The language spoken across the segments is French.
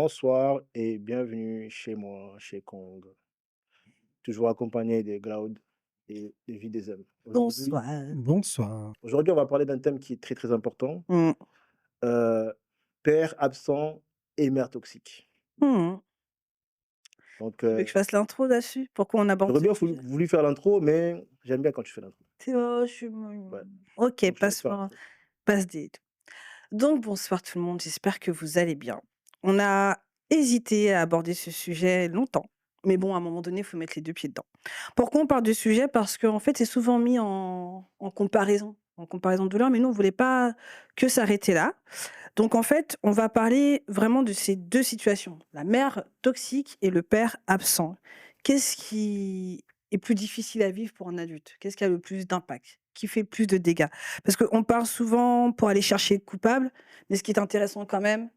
Bonsoir et bienvenue chez moi, chez Kong, toujours accompagné des Cloud et de Vie des hommes. Bonsoir. Aujourd'hui, on va parler d'un thème qui est très très important, Mmh. euh, père absent et mère toxique. Mmh. Donc, Tu veux que je fasse l'intro là-dessus? Pourquoi on aborde j'aurais ce bien sujet? voulu faire l'intro, mais j'aime bien quand tu fais l'intro. Tu oh, je suis Ouais, OK, donc je te laisse faire passe-moi l'intro. passe des donc bonsoir tout le monde, j'espère que vous allez bien. On a hésité à aborder ce sujet longtemps, mais bon, à un moment donné, il faut mettre les 2 pieds dedans. Pourquoi on parle de sujet? Parce qu'en fait, c'est souvent mis en comparaison de douleur, mais nous, on voulait pas que s'arrêter là. Donc en fait, on va parler vraiment de ces 2 situations, la mère toxique et le père absent. Qu'est-ce qui est plus difficile à vivre pour un adulte? Qu'est-ce qui a le plus d'impact? Qui fait plus de dégâts? Parce qu'on parle souvent pour aller chercher le coupable, mais ce qui est intéressant quand même,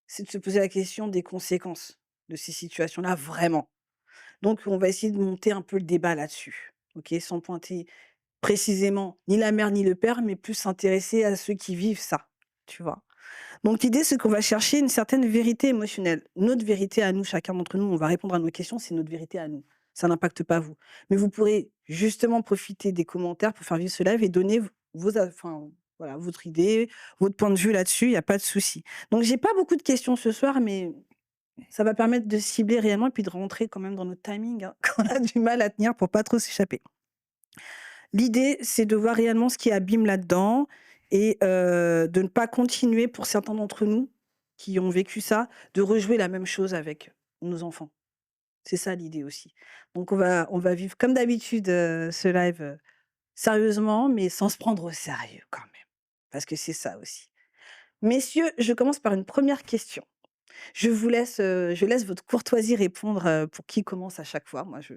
c'est de se poser la question des conséquences de ces situations-là, vraiment. Donc on va essayer de monter un peu le débat là-dessus, OK? Sans pointer précisément ni la mère ni le père, mais plus s'intéresser à ceux qui vivent ça, tu vois? Donc l'idée, c'est qu'on va chercher une certaine vérité émotionnelle. Notre vérité à nous, chacun d'entre nous, on va répondre à nos questions, c'est notre vérité à nous. Ça n'impacte pas vous. Mais vous pourrez justement profiter des commentaires pour faire vivre ce live et donner enfin, voilà, votre idée, votre point de vue là-dessus, il y a pas de souci. Donc j'ai pas beaucoup de questions ce soir, mais ça va permettre de cibler réellement et puis de rentrer quand même dans notre timing, hein, qu'on a du mal à tenir pour pas trop s'échapper. L'idée, c'est de voir réellement ce qui abîme là-dedans et de ne pas continuer pour certains d'entre nous qui ont vécu ça, de rejouer la même chose avec nos enfants. C'est ça l'idée aussi. Donc on va vivre comme d'habitude, ce live, sérieusement, mais sans se prendre au sérieux quand même. Parce que c'est ça aussi. Messieurs, je commence par une première question. Je laisse votre courtoisie répondre, pour qui commence à chaque fois. Moi je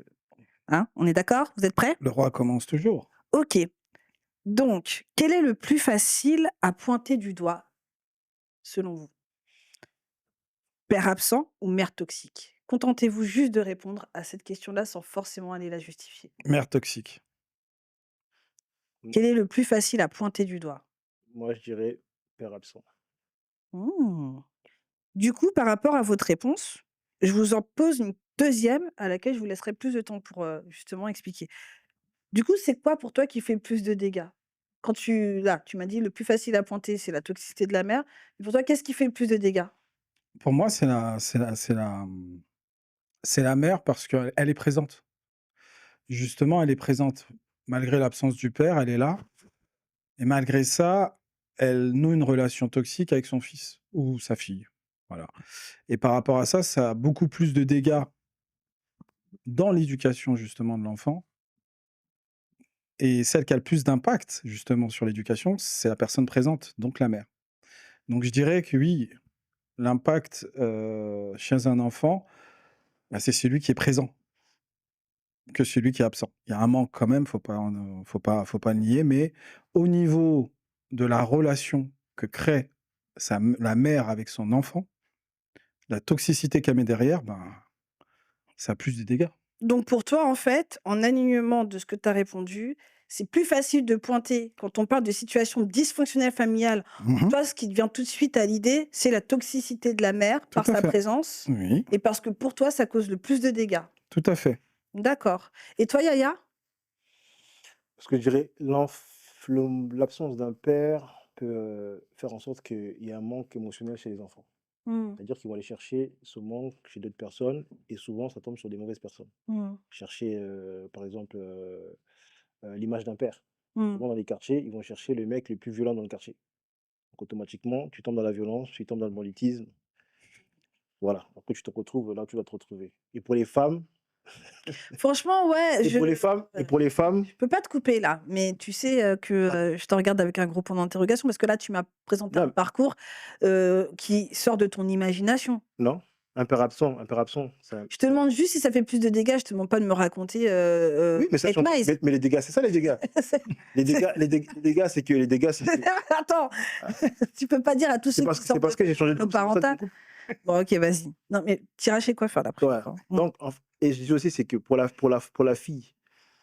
hein, on est d'accord? Vous êtes prêts? Le roi commence toujours. OK. Donc, quel est le plus facile à pointer du doigt, selon vous? Père absent ou mère toxique? Contentez-vous juste de répondre à cette question-là sans forcément aller la justifier. Mère toxique. M- Quel est le plus facile à pointer du doigt? Moi, je dirais père absent. Mmh. Du coup, par rapport à votre réponse, je vous en pose une deuxième à laquelle je vous laisserai plus de temps pour, justement expliquer. Du coup, c'est quoi pour toi qui fait le plus de dégâts? Quand tu m'as dit le plus facile à pointer, c'est la toxicité de la mère. Mais pour toi, qu'est-ce qui fait le plus de dégâts? Pour moi, c'est la mère parce qu'elle est présente. Justement, elle est présente. Malgré l'absence du père, elle est là et malgré ça, elle noue une relation toxique avec son fils ou sa fille. Voilà, et par rapport à ça, ça a beaucoup plus de dégâts dans l'éducation justement de l'enfant, et celle qui a le plus d'impact justement sur l'éducation, c'est la personne présente, donc la mère. Donc je dirais que oui, l'impact, chez un enfant, bah, c'est celui qui est présent, que celui qui est absent. Il y a un manque quand même, faut pas le nier, mais au niveau de la relation que crée la mère avec son enfant, la toxicité qu'elle met derrière, ben, ça a plus de dégâts. Donc pour toi, en fait, en alignement de ce que tu as répondu, c'est plus facile de pointer quand on parle de situation dysfonctionnelle familiale. Pour Mmh. toi, ce qui te vient tout de suite à l'idée, c'est la toxicité de la mère Tout par à sa fait. présence Oui, et parce que pour toi, ça cause le plus de dégâts. tout à fait. D'accord. Et toi, Yaya? Parce que je dirais l'absence d'un père peut faire en sorte qu'il y ait un manque émotionnel chez les enfants. Mmh. C'est-à-dire qu'ils vont aller chercher ce manque chez d'autres personnes et souvent ça tombe sur des mauvaises personnes. Mmh. Chercher, par exemple, l'image d'un père. Mmh. Souvent dans les quartiers, ils vont chercher le mec le plus violent dans le quartier. Donc automatiquement, tu tombes dans la violence, tu tombes dans le banditisme. Voilà, après tu te retrouves là où tu vas te retrouver. Et pour les femmes Franchement, ouais, et pour les femmes et pour les femmes je peux pas te couper là, mais tu sais, que, je te regarde avec un gros point d'interrogation parce que là, tu m'as présenté un non, parcours, qui sort de ton imagination. non, un père absent, Je te demande juste si ça fait plus de dégâts, je te demande pas de me raconter, oui, mais ça, je suis Eight en train Miles. mais les dégâts, c'est ça les dégâts. C'est Les dégâts, c'est que attends, ah, tu peux pas dire à tous ceux qui c'est sortent parce de que j'ai changé de coupe, c'est pour ça que tu monoparental. me coupes? Bon OK, vas-y. Non mais tu iras chez le coiffeur la Ouais, prochaine fois. donc et je dis aussi, c'est que pour la fille,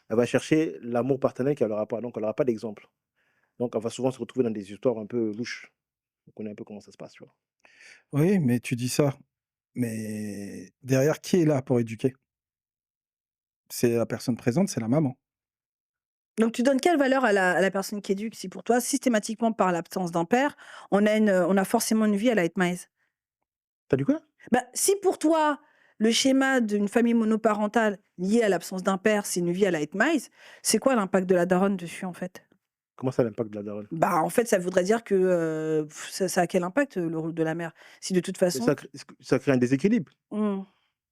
elle va chercher l'amour paternel qu'elle aura pas, donc elle aura pas d'exemple. Donc elle va souvent se retrouver dans des histoires un peu louches. On connaît un peu comment ça se passe, tu vois? Oui, mais tu dis ça. Mais derrière, qui est là pour éduquer? C'est la personne présente, c'est la maman. Donc tu donnes quelle valeur à la personne qui éduque si pour toi, systématiquement, par l'absence d'un père, on a forcément une vie à la Hetmaïs? T'as dit quoi? Bah, si pour toi, le schéma d'une famille monoparentale liée à l'absence d'un père, c'est une vie à la Hetmaïs, c'est quoi l'impact de la daronne dessus, en fait? Comment ça, l'impact de la daronne? Bah, en fait, ça voudrait dire que, ça a quel impact, le rôle de la mère? Si de toute Mais façon ça crée un déséquilibre. mmh,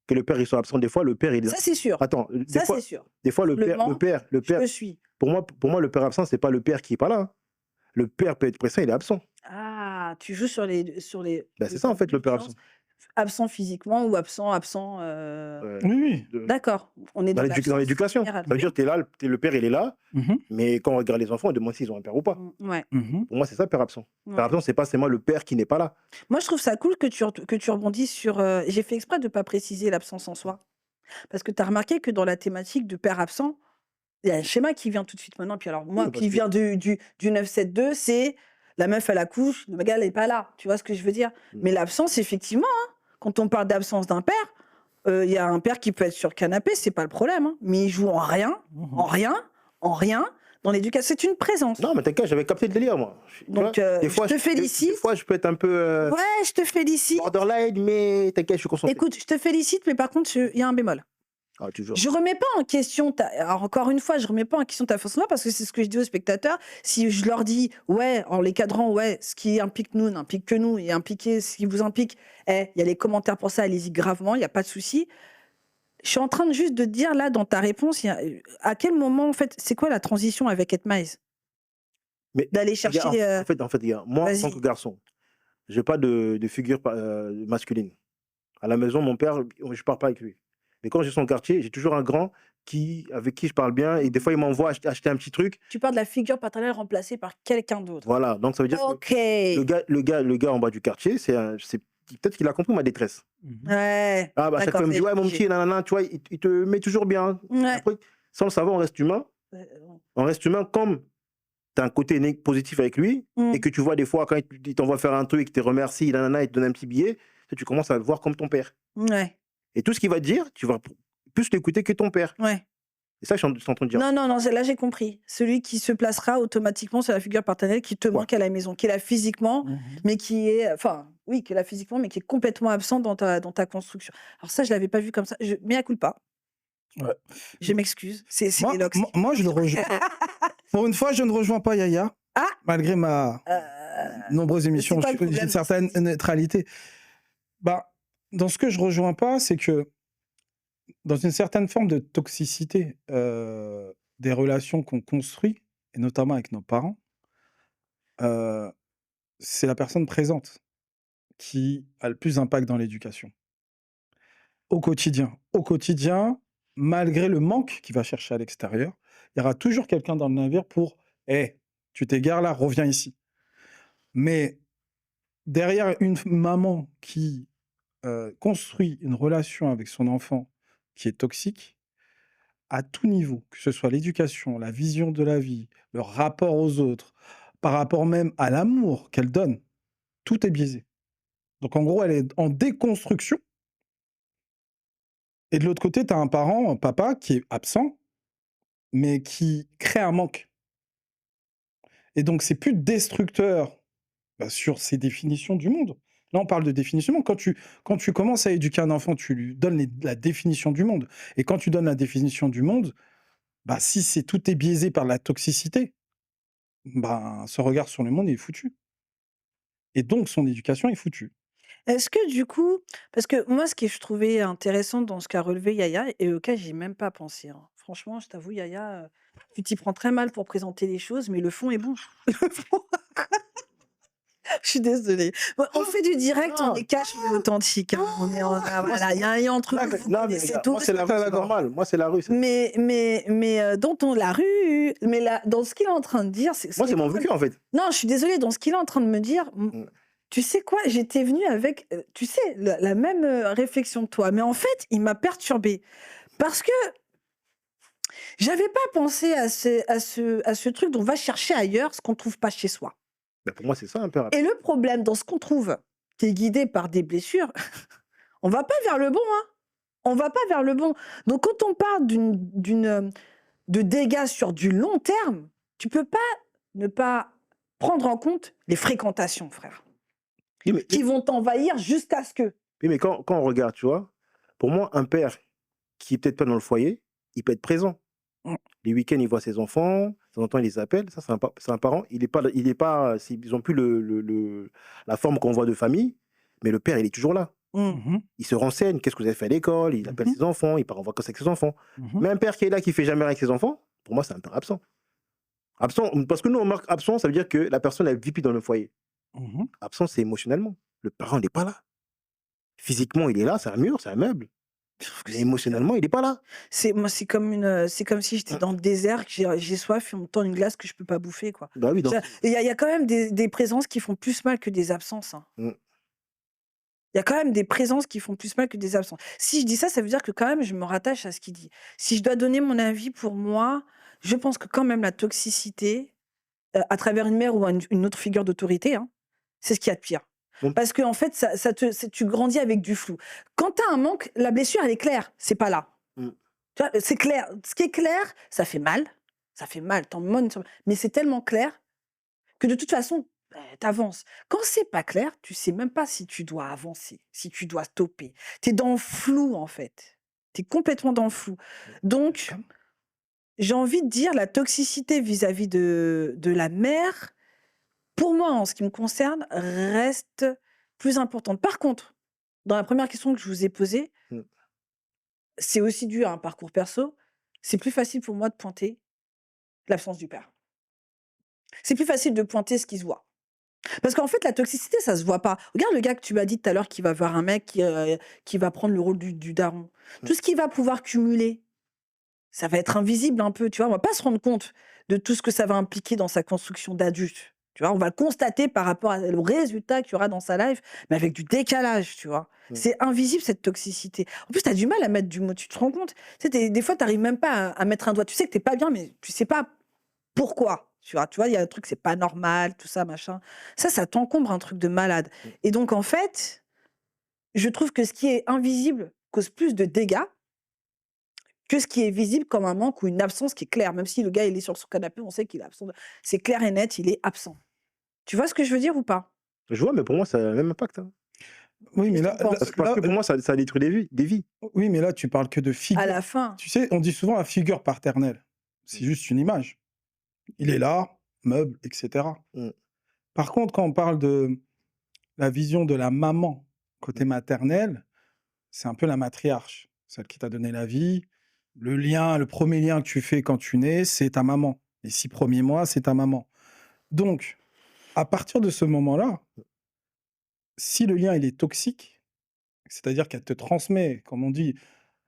Que le père, il soit absent des fois, le père, il est là. ça c'est sûr, Attends, ça c'est sûr. des fois, Le ment, le je père, te suis. pour moi, le père absent, c'est pas le père qui est pas là, hein. Le père peut être présent, il est absent. Ah, tu joues sur les Ben, le c'est ça, en concept fait, de le père différence, absent. absent physiquement ou absent, Ouais, Oui, oui. d'accord, on est dans dans l'absence l'éducation. générale. Ça veut dire que t'es là, le père, il est là, Mmh. mais quand on regarde les enfants, on demande s'ils ont un père ou pas. Ouais, Mmh. Pour moi, c'est ça, père absent. Père ouais. absent, c'est pas seulement le père qui n'est pas là. Moi, je trouve ça cool que tu rebondisses sur, j'ai fait exprès de pas préciser l'absence en soi. Parce que tu as remarqué que dans la thématique de père absent, il y a un schéma qui vient tout de suite maintenant. Puis alors moi, Oui, parce qui que vient du 9-7-2, c'est la meuf, elle accouche, le gars, elle est pas là. Tu vois ce que je veux dire? Mais l'absence, effectivement, hein, quand on parle d'absence d'un père, il y a un père qui peut être sur le canapé, c'est pas le problème, hein, mais il joue en rien, Mmh. en rien, en rien dans l'éducation. C'est une présence. non, mais t'inquiète, j'avais capté le délire, moi. Tu vois, Donc, des je fois, te des félicite. fois, je peux être un peu Ouais, je te félicite. borderline, mais t'inquiète, je suis concentré. Écoute, je te félicite, mais par contre, il y a un bémol. Ah, toujours. Je remets pas en question alors encore une fois, je remets pas en question ta façon là parce que c'est ce que je dis aux spectateurs. Si je leur dis, ouais, en les cadrant, ouais, ce qui implique nous n'implique que nous et impliquer ce qui vous implique, il y a les commentaires pour ça, allez-y gravement, il y a pas de souci. Je suis en train de juste de te dire là dans ta réponse, à quel moment en fait, c'est quoi la transition avec Etmaïs? Mais D'aller regarde, chercher, en fait, regarde, moi, en tant que vas-y. garçon, j'ai pas de figure masculine. À la maison, mon père, je parle pas avec lui. Mais quand j'ai son quartier, j'ai toujours un grand avec qui je parle bien et des fois, il m'envoie acheter un petit truc. Tu parles de la figure paternelle remplacée par quelqu'un d'autre. Voilà, donc ça veut dire que Ok. le gars en bas du quartier, peut-être qu'il a compris ma détresse. Mmh. Ouais. Ah, bah, à chaque fois, D'accord, il me dit, c'est ouais, mon léger. petit, nanana, tu vois, il te met toujours bien. Ouais. Après, sans le savoir, on reste humain. Ouais. On reste humain comme tu as un côté positif avec lui et que tu vois des fois, quand il t'envoie faire un truc, il te remercie, nanana, il te donne un petit billet, tu commences à le voir comme ton père. Ouais. Et tout ce qu'il va te dire, tu vas plus l'écouter que ton père. Ouais. C'est ça que je suis en train de dire. Non, non, non, là j'ai compris. Celui qui se placera automatiquement sur la figure paternelle qui te Ouais. manque à la maison, qui est là physiquement, Mmh. mais qui est, enfin, oui, qui est là physiquement, mais qui est complètement absent dans ta construction. Alors ça, je l'avais pas vu comme ça. Mea culpa. Ouais. Je m'excuse. C'est Moi l'énox. moi moi, je le rejoins. Pour une fois, je ne rejoins pas Yaya, Ah, malgré ma nombreuses émissions, quoi le j'ai problème une dans certaine cette neutralité. Bah, dans ce que je rejoins pas, c'est que dans une certaine forme de toxicité, des relations qu'on construit et notamment avec nos parents, heu, c'est la personne présente qui a le plus d'impact dans l'éducation. Au quotidien. Au quotidien, malgré le manque qu'il va chercher à l'extérieur, il y aura toujours quelqu'un dans le navire pour: «Hé, tu t'égares là, reviens ici». Mais derrière une maman qui, construit une relation avec son enfant qui est toxique, à tout niveau, que ce soit l'éducation, la vision de la vie, le rapport aux autres, par rapport même à l'amour qu'elle donne, tout est biaisé. Donc en gros, elle est en déconstruction et de l'autre côté, tu as un parent, un papa qui est absent, mais qui crée un manque. Et donc c'est plus destructeur, bah, sur ses définitions du monde. Là, on parle de définition du monde. Quand tu commences à éduquer un enfant, tu lui donnes la définition du monde. Et quand tu donnes la définition du monde, bah, si tout est biaisé par la toxicité, bah, ce regard sur le monde est foutu. Et donc son éducation est foutue. est-ce que du coup, parce que moi, ce que je trouvais intéressant dans ce qu'a relevé Yaya et auquel j'ai même pas pensé, hein. Franchement, je t'avoue, Yaya, tu t'y prends très mal pour présenter les choses, mais le fond est bon. Le fond Je suis désolée. Bon, on fait du direct, on Non, est cash mais authentique, hein. Voilà, il y a un lien entre nous, vous non, mais connaissez regarde, tous. moi, c'est la rue, c'est normal. Moi, c'est la rue. Mais la rue, mais là, dans ce qu'il est en train de dire, Moi, c'est mon vécu, en fait. non, je suis désolée, dans ce qu'il est en train de me dire, Mm. tu sais quoi, j'étais venue avec, tu sais, la même réflexion que toi, mais en fait, il m'a perturbée parce que j'avais pas pensé à ce truc dont on va chercher ailleurs ce qu'on trouve pas chez soi. Bah, pour moi, c'est ça, un père. Et le problème dans ce qu'on trouve, qui est guidé par des blessures, on va pas vers le bon, hein. On va pas vers le bon. Donc quand on parle de dégâts sur du long terme, tu peux pas ne pas prendre en compte les fréquentations, frère, Oui, mais, qui vont t'envahir jusqu'à ce que. oui, mais quand on regarde, tu vois, pour moi, un père qui est peut-être pas dans le foyer, il peut être présent. Mm. Les week-ends, il voit ses enfants, de temps en temps, il les appelle. Ça, c'est un parent. Ils ont plus la forme qu'on voit de famille, mais le père, il est toujours là. Mm. Mhm, Il se renseigne, qu'est-ce que vous avez fait à l'école, il appelle Mhm. ses enfants, il part en vacances avec ses enfants. mhm. Mais un père qui est là, qui fait jamais rien avec ses enfants, pour moi, c'est un père absent. Absent, parce que nous, on marque absent, ça veut dire que la personne, elle vit plus dans le foyer. Mhm. Absent, c'est émotionnellement. Le parent n'est pas là. Physiquement, il est là, c'est un mur, c'est un meuble. Je trouve que Mais émotionnellement, il n'est pas là. moi, c'est comme si j'étais dans le désert, que j'ai soif et on me tend une glace que je peux pas bouffer, quoi. Bah oui, donc. Il y a quand même des présences qui font plus mal que des absences, hein. Mm. Il y a quand même des présences qui font plus mal que des absences. Si je dis ça, ça veut dire que quand même, je me rattache à ce qu'il dit. Si je dois donner mon avis, pour moi, je pense que quand même la toxicité, à travers une mère ou une autre figure d'autorité, hein, c'est ce qu'il y a de pire. Mm. Parce que en fait, tu grandis avec du flou. Quand tu as un manque, la blessure, elle est claire. C'est pas là. Mm. Tu vois, c'est clair. Ce qui est clair, ça fait mal. Ça fait mal. Mais c'est tellement clair que de toute façon, tu avances. Quand c'est pas clair, tu sais même pas si tu dois avancer, si tu dois stopper. Tu es dans le flou, en fait. Tu es complètement dans le flou. Donc, j'ai envie de dire la toxicité vis-à-vis de la mère, pour moi, en ce qui me concerne, reste plus importante. Par contre, dans la première question que je vous ai posée, Mm. c'est aussi dû à un parcours perso. C'est plus facile pour moi de pointer l'absence du père. C'est plus facile de pointer ce qui se voit. Parce qu'en fait, la toxicité, ça se voit pas. Regarde le gars que tu m'as dit tout à l'heure qui va voir un mec qui va prendre le rôle du daron. Mm. Tout ce qu'il va pouvoir cumuler, ça va être invisible un peu, tu vois. On va pas se rendre compte de tout ce que ça va impliquer dans sa construction d'adulte. Tu vois, on va le constater par rapport au résultat qu'il y aura dans sa life, mais avec du décalage, tu vois. Mm. C'est invisible, cette toxicité. En plus, tu as du mal à mettre du mot. Tu te rends compte? Tu sais, des fois, tu n'arrives même pas à mettre un doigt. Tu sais que tu n'es pas bien, mais tu sais pas pourquoi. Tu vois, il y a un truc, c'est pas normal, tout ça, machin. Ça t'encombre un truc de malade. Mm. Et donc, en fait, je trouve que ce qui est invisible cause plus de dégâts que ce qui est visible comme un manque ou une absence qui est claire. Même si le gars, il est sur son canapé, on sait qu'il est absent. C'est clair et net, il est absent. Tu vois ce que je veux dire ou pas? Je vois, mais pour moi, ça a le même impact. Hein. Oui, mais Qu'est-ce que là, tu penses? Parce que pour moi, ça détruit des vies. oui, mais là, tu parles que de À figure. la fin. Tu sais, on dit souvent la figure paternelle. C'est juste une image. Il est là, meuble, etc. Mm. Par contre, quand on parle de la vision de la maman côté maternel, c'est un peu la matriarche, celle qui t'a donné la vie. Le premier lien que tu fais quand tu nais, c'est ta maman. Les 6 premiers mois, c'est ta maman. Donc, à partir de ce moment-là, si le lien il est toxique, c'est-à-dire qu'elle te transmet, comme on dit,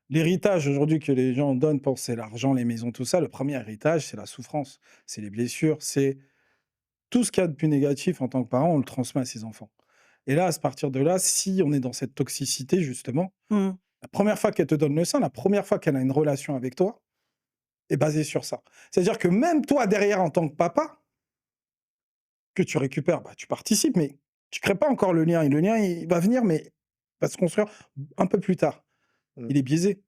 l'héritage aujourd'hui que les gens donnent pour c'est l'argent, les maisons, tout ça, le premier héritage, c'est la souffrance, c'est les blessures, c'est tout ce qu'il y a de plus négatif en tant que parent, on le transmet à ses enfants. Et là, à partir de là, si on est dans cette toxicité, justement, Mmh. la première fois qu'elle te donne le sein, la première fois qu'elle a une relation avec toi, est basée sur ça. C'est-à-dire que même toi, derrière, en tant que papa, que tu récupères, bah, tu participes, mais tu crées pas encore le lien. Et le lien, il va venir, mais il va se construire un peu plus tard. Mm. Il est biaisé.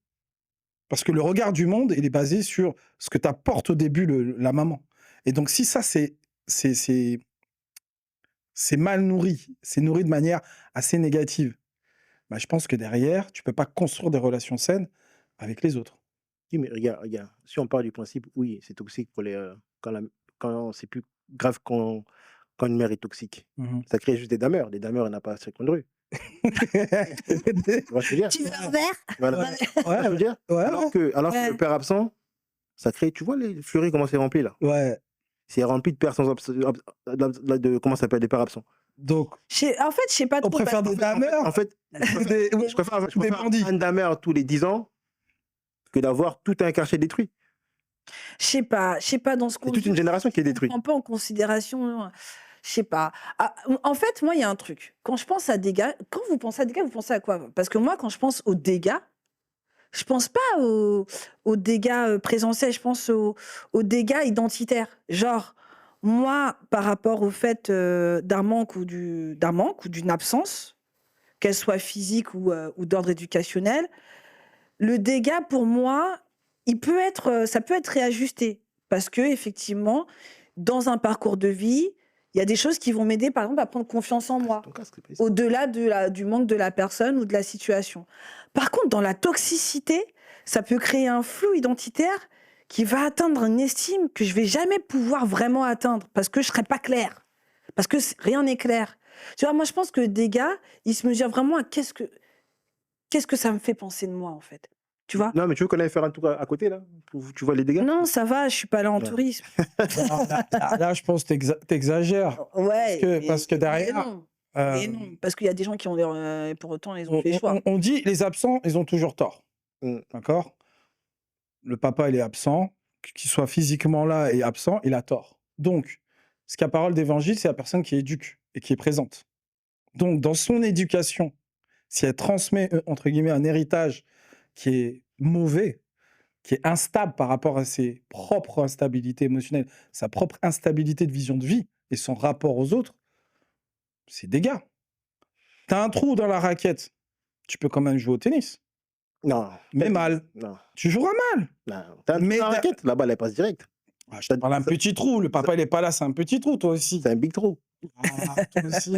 Parce que le regard du monde, il est basé sur ce que t'apporte au début la maman. Et donc, si ça, c'est mal nourri, c'est nourri de manière assez négative, bah, je pense que derrière, tu peux pas construire des relations saines avec les autres. Oui, mais regarde. Si on part du principe, oui, c'est toxique pour quand c'est plus grave quand une mère est toxique. Mhm. Ça crée juste des dameurs. Des dameurs, il n'y en a pas à chaque coin de rue. Tu vois ce que je veux dire? Tu veux un verre? Voilà. Ouais. Tu vois ce que je veux dire? Ouais, Alors que Ouais. le père absent, ça crée, tu vois les fleuris, comment c'est rempli là? ouais. C'est rempli de pères comment ça s'appelle, des pères absents. Donc, En fait, je sais pas on trop. préfère des dameurs, En fait, je préfère des bandits. un dameur tous les 10 ans que d'avoir tout un quartier détruit. Je sais pas dans ce qu'on C'est toute une génération qui est on détruite. prend pas en considération, je sais pas. Ah, en fait, moi, il y a un truc. Quand je pense à dégâts, quand vous pensez à dégâts, vous pensez à quoi? Parce que moi, quand je pense aux dégâts, je pense pas aux dégâts présentiels, je pense aux dégâts identitaires. Genre, moi, par rapport au fait d'un manque ou d'une absence, qu'elle soit physique ou d'ordre éducationnel. Le dégât, pour moi, ça peut être réajusté. Parce que, effectivement, dans un parcours de vie, il y a des choses qui vont m'aider, par exemple, à prendre confiance en Ah, c'est moi, ton cas, c'est pas ici. au-delà du manque de la personne ou de la situation. Par contre, dans la toxicité, ça peut créer un flou identitaire qui va atteindre une estime que je vais jamais pouvoir vraiment atteindre parce que je serai pas claire. Parce que rien n'est clair. Tu vois, moi, je pense que le dégât, il se mesure vraiment à qu'est-ce que ça me fait penser de moi, en fait. Tu vois? Non, mais tu veux qu'on aille faire un tour à côté, là? Tu vois les dégâts? Non, ça va, je suis pas là en Ouais. tourisme. Non, là, je pense que t'exagères. Ouais, Parce que mais derrière, non. Mais euh, non, parce qu'il y a des gens qui ont pour autant, ils ont on, fait choix. on dit les absents, ils ont toujours tort. Mm. D'accord? Le papa, il est absent. Qu'il soit physiquement là et absent, il a tort. Donc, ce qu'a parole d'évangile, c'est la personne qui éduque et qui est présente. Donc, dans son éducation, si elle transmet, entre guillemets, un héritage qui est mauvais, qui est instable par rapport à ses propres instabilités émotionnelles, sa propre instabilité de vision de vie et son rapport aux autres, c'est des gars. T'as un trou dans la raquette, tu peux quand même jouer au tennis, Non. mais mal. Non. Tu joueras mal. Non. T'as un trou Mais dans la raquette, la balle, elle passe direct. Je te parle d'un petit trou. Le papa, il est pas là, c'est un petit trou, toi aussi. C'est un big trou. Ah, toi aussi.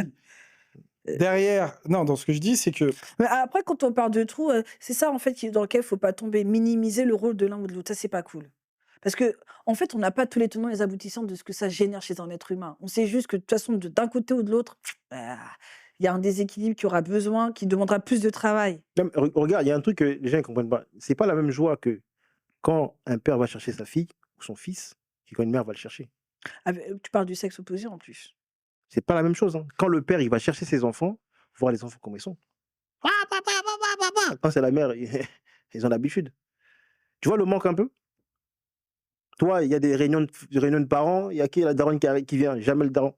Derrière, non, dans ce que je dis, c'est que Mais après, quand on parle de trou, c'est ça, en fait, dans lequel il faut pas tomber. Minimiser le rôle de l'un ou de l'autre, ça, c'est pas cool. Parce que, en fait, on n'a pas tous les tenants et les aboutissants de ce que ça génère chez un être humain. On sait juste que, de toute façon, d'un côté ou de l'autre, bah, il y a un déséquilibre qui aura besoin, qui demandera plus de travail. Non, mais regarde, il y a un truc que les gens ne comprennent pas. C'est pas la même joie que quand un père va chercher sa fille ou son fils que quand une mère va le chercher. Tu parles du sexe opposé, en plus. C'est pas la même chose. Hein. Quand le père il va chercher ses enfants, voir les enfants comme ils sont. Ah, papa, papa, papa. Quand c'est la mère, ils ont l'habitude. Tu vois le manque un peu? Toi, il y a des réunions de parents, il y a qui la daronne qui vient? Jamais le daron.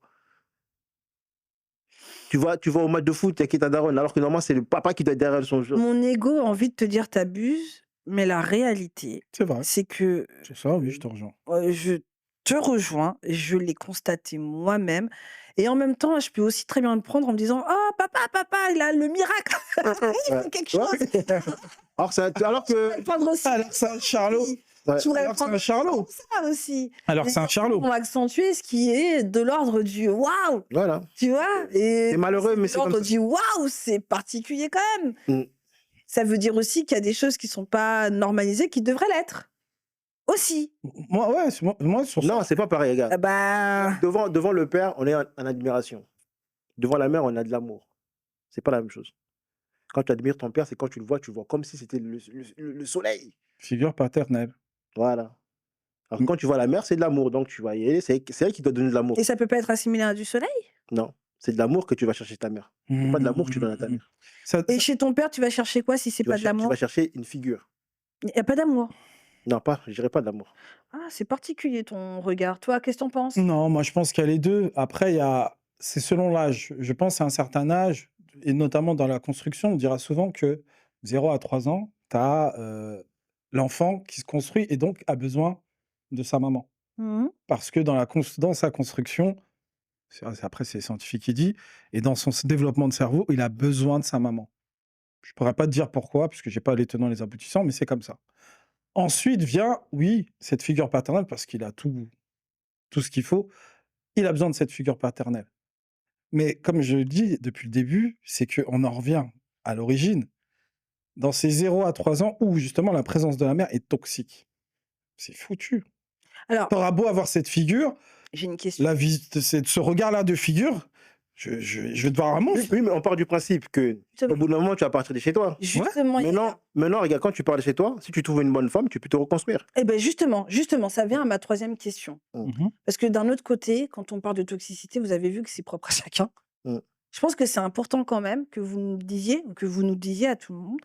Tu vas au match de foot, il y a qui ta daronne, alors que normalement, c'est le papa qui doit être derrière son jeu. Mon ego a envie de te dire t'abuses, mais la réalité, c'est vrai. c'est que C'est ça, oui, je te rejoins. je te rejoins, je l'ai constaté moi-même. Et en même temps, je peux aussi très bien le prendre en me disant: «Oh papa, il a le miracle, il fait quelque chose». Alors que. Je pourrais le prendre aussi. Alors, c'est un charlot. Ouais. Je pourrais le Alors, c'est prendre un charlot. comme ça aussi. Alors, c'est un charlot. On va accentuer ce qui est de l'ordre du waouh, Voilà. tu vois? Et C'est malheureux, mais de c'est comme l'ordre ça. du waouh, c'est particulier quand même. Mm. Ça veut dire aussi qu'il y a des choses qui sont pas normalisées, qui devraient l'être. Aussi. Moi, ouais, moi sur ça. Non, c'est pas pareil, regarde. Ah bah, Devant le père, on est en admiration. Devant la mère, on a de l'amour. C'est pas la même chose. Quand tu admires ton père, c'est quand tu le vois comme si c'était le soleil. Figure paternelle. Voilà. Alors Mm. quand tu vois la mère, c'est de l'amour. Donc tu vas y aller, c'est elle qui doit donner de l'amour. et ça peut pas être assimilé à du soleil? Non, c'est de l'amour que tu vas chercher ta mère. C'est pas de l'amour que tu donnes à ta mère. Et chez ton père, tu vas chercher quoi si c'est pas de Tu l'amour? vas chercher une figure. Il y a pas d'amour. Non, je dirais pas de l'amour. Ah, c'est particulier ton regard. Toi, qu'est-ce que tu en penses? Non, moi je pense qu'il y a les deux. Après, c'est selon l'âge. Je pense à un certain âge, et notamment dans la construction, on dira souvent que 0 à 3 ans, tu as l'enfant qui se construit et donc a besoin de sa maman. Mmh. Parce que dans sa construction, après c'est les scientifiques qui dit, et dans son développement de cerveau, il a besoin de sa maman. Je pourrais pas te dire pourquoi, puisque j'ai pas les tenants et les aboutissants, mais c'est comme ça. Ensuite vient, oui, cette figure paternelle, parce qu'il a tout ce qu'il faut. Il a besoin de cette figure paternelle. Mais comme je le dis depuis le début, c'est qu'on en revient à l'origine, dans ces 0 à 3 ans où justement la présence de la mère est toxique. C'est foutu. Alors, Tu auras beau avoir cette figure, j'ai une question. ce regard-là de figure, je vais te voir un monstre. Oui, mais on part du principe que au bout d'un moment, tu vas partir de chez toi. Justement, il y a- Maintenant, regarde, quand tu pars de chez toi, si tu trouves une bonne femme, tu peux te reconstruire. eh ben justement, ça vient à ma troisième question. Mhm. Parce que d'un autre côté, quand on parle de toxicité, vous avez vu que c'est propre à chacun. Mm. Je pense que c'est important quand même que vous nous disiez, ou que vous nous disiez à tout le monde,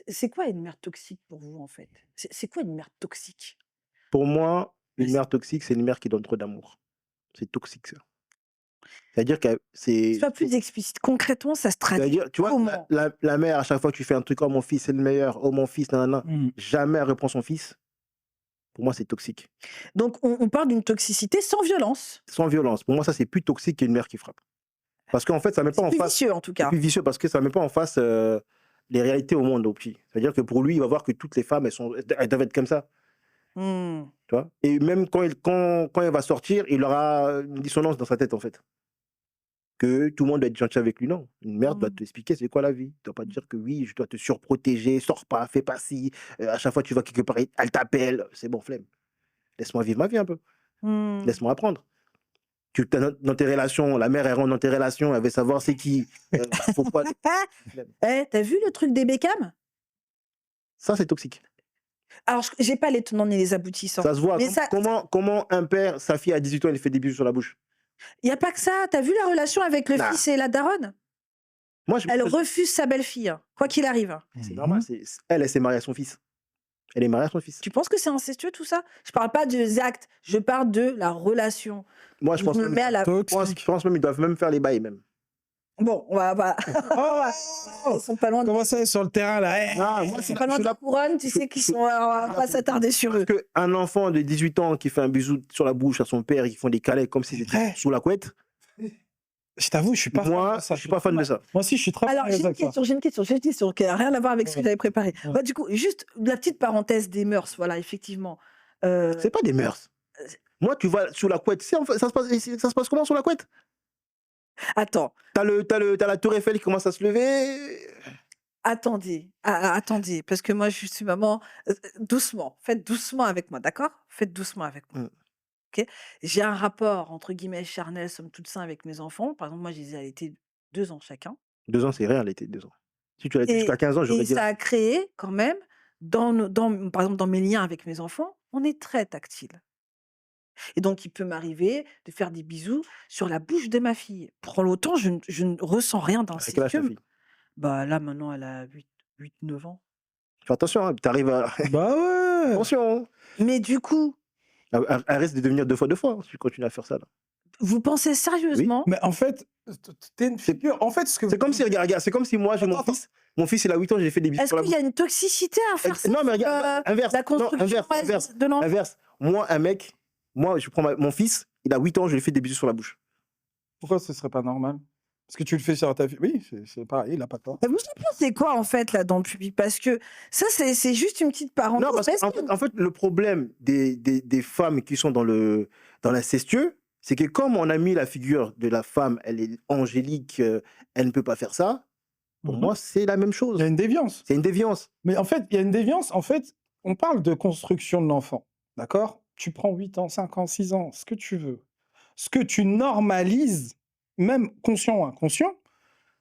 c'est quoi une mère toxique pour vous en fait? C'est quoi une mère toxique? Pour moi, une Mais mère toxique, c'est une mère qui donne trop d'amour. C'est toxique, ça. C'est-à-dire que sois plus explicite. Concrètement, ça se traduit C'est-à-dire, tu vois, comment? la mère, à chaque fois que tu fais un truc, oh mon fils, c'est le meilleur, oh mon fils, nanana, Mhm. jamais elle reprend son fils. Pour moi, c'est toxique. Donc on parle d'une toxicité sans violence. Sans violence. Pour moi, ça, c'est plus toxique qu'une mère qui frappe. Parce qu'en fait, ça met pas C'est en plus face. vicieux en tout C'est cas. plus vicieux parce que ça met pas en face les réalités au monde au petit. C'est-à-dire que pour lui, il va voir que toutes les femmes, elles doivent être comme ça. Hmm. Tu vois? Et même quand il va sortir, il aura une dissonance dans sa tête, en fait. Que tout le monde doit être gentil avec lui. Non. Une mère doit Hmm. t'expliquer c'est quoi la vie. Tu dois pas dire que oui, je dois te surprotéger, sors pas, fais pas ci. À chaque fois que tu vas quelque part, elle t'appelle. C'est bon, flemme. Laisse-moi vivre ma vie un peu. Hmm. Laisse-moi apprendre. Dans tes relations, la mère, elle rentre dans tes relations, elle veut savoir c'est qui. Faut pas... Eh, t'as vu le truc des Beckham? Ça, c'est toxique. Alors, j'ai pas les tenants ni les aboutissants. Ça se voit. Mais ça, Comment un père, sa fille à 18 ans, il fait des bisous sur la bouche? il n'y a pas que ça. T'as vu la relation avec le Nah. fils et la daronne? Moi, Elle refuse sa belle-fille, quoi qu'il arrive. c'est normal. Elle s'est mariée à son fils. Elle est mariée à son fils. Tu penses que c'est incestueux tout ça? Je parle pas des actes, je parle de la relation. Moi, je pense me même, mets à la... Toxique. je pense même ils doivent même faire les bails, même. Bon, on va... Ils sont pas loin de... Comment ça, sur le terrain, là? Ah, moi, Ils je sont suis pas loin de la couronne, tu sais qu'ils sont... On va pas s'attarder sur eux. Parce qu'un enfant de 18 ans qui fait un bisou sur la bouche à son père, ils font des câlins comme si c'était Vrai. sous la couette. Je t'avoue, je suis pas fan Moi, de ça. je suis pas fan de ça. Moi aussi, je suis très Alors, fan de ça. j'ai une question qui n'a rien à voir avec ce que Ouais. j'avais préparé. Ouais. Bah, du coup, juste la petite parenthèse des mœurs, voilà, effectivement. C'est pas des mœurs. Moi, tu vas sous la couette. Ça se passe comment sous la couette? Attends, T'as la tour Eiffel qui commence à se lever. attendez, attendez, parce que moi, je suis maman. Doucement, faites doucement avec moi, d'accord? Faites doucement avec moi. Mm. Ok. J'ai un rapport, entre guillemets, charnel, somme toute sain avec mes enfants. Par exemple, moi, je les ai allaités 2 ans chacun. 2 ans, c'est rien, l'été, 2 ans. Si tu l'as dit jusqu'à 15 ans, j'aurais Et dit. ça a créé, quand même, par exemple, dans mes liens avec mes enfants, on est très tactile. Et donc, il peut m'arriver de faire des bisous sur la bouche de ma fille. Pour l'autant, je ne ressens rien Avec quel âge ta d'incestueux. fille? Bah là, maintenant, elle a 8-9 ans. Fais attention, hein, t'arrives à. Bah ouais. Attention, hein. Mais du coup, Elle risque de devenir 2 fois 2 fois hein, si tu continues à faire ça. Là. vous pensez sérieusement? Mais en fait, t'es une figure. En fait, ce que C'est comme si, regarde, c'est comme si moi, j'ai mon Attends, fils. Mon fils, il a 8 ans, j'ai fait des bisous Est-ce sur la qu'il y bouche. a une toxicité à faire ça Non, mais sur, regarde, inverse. la Non, construction inverse. de l'enfant? Inverse. Moi, un mec, je prends mon fils, il a 8 ans, je lui fais des bisous sur la bouche. pourquoi ce serait pas normal? Parce que tu le fais sur ta fille. Oui, c'est pareil, il a pas tort. Vous en pensez quoi, en fait, là, dans le public? Parce que ça, c'est juste une petite parenthèse. Non, parce Est-ce qu'en que- en fait, le problème des femmes qui sont dans l'incestueux, c'est que comme on a mis la figure de la femme, elle est angélique, elle ne peut pas faire ça, pour Mhm. moi, c'est la même chose. Il y a une déviance. C'est une déviance. Mais en fait, il y a une déviance. En fait, on parle de construction de l'enfant. D'accord? Tu prends 8 ans, 5 ans, 6 ans, ce que tu veux. Ce que tu normalises, même conscient ou inconscient,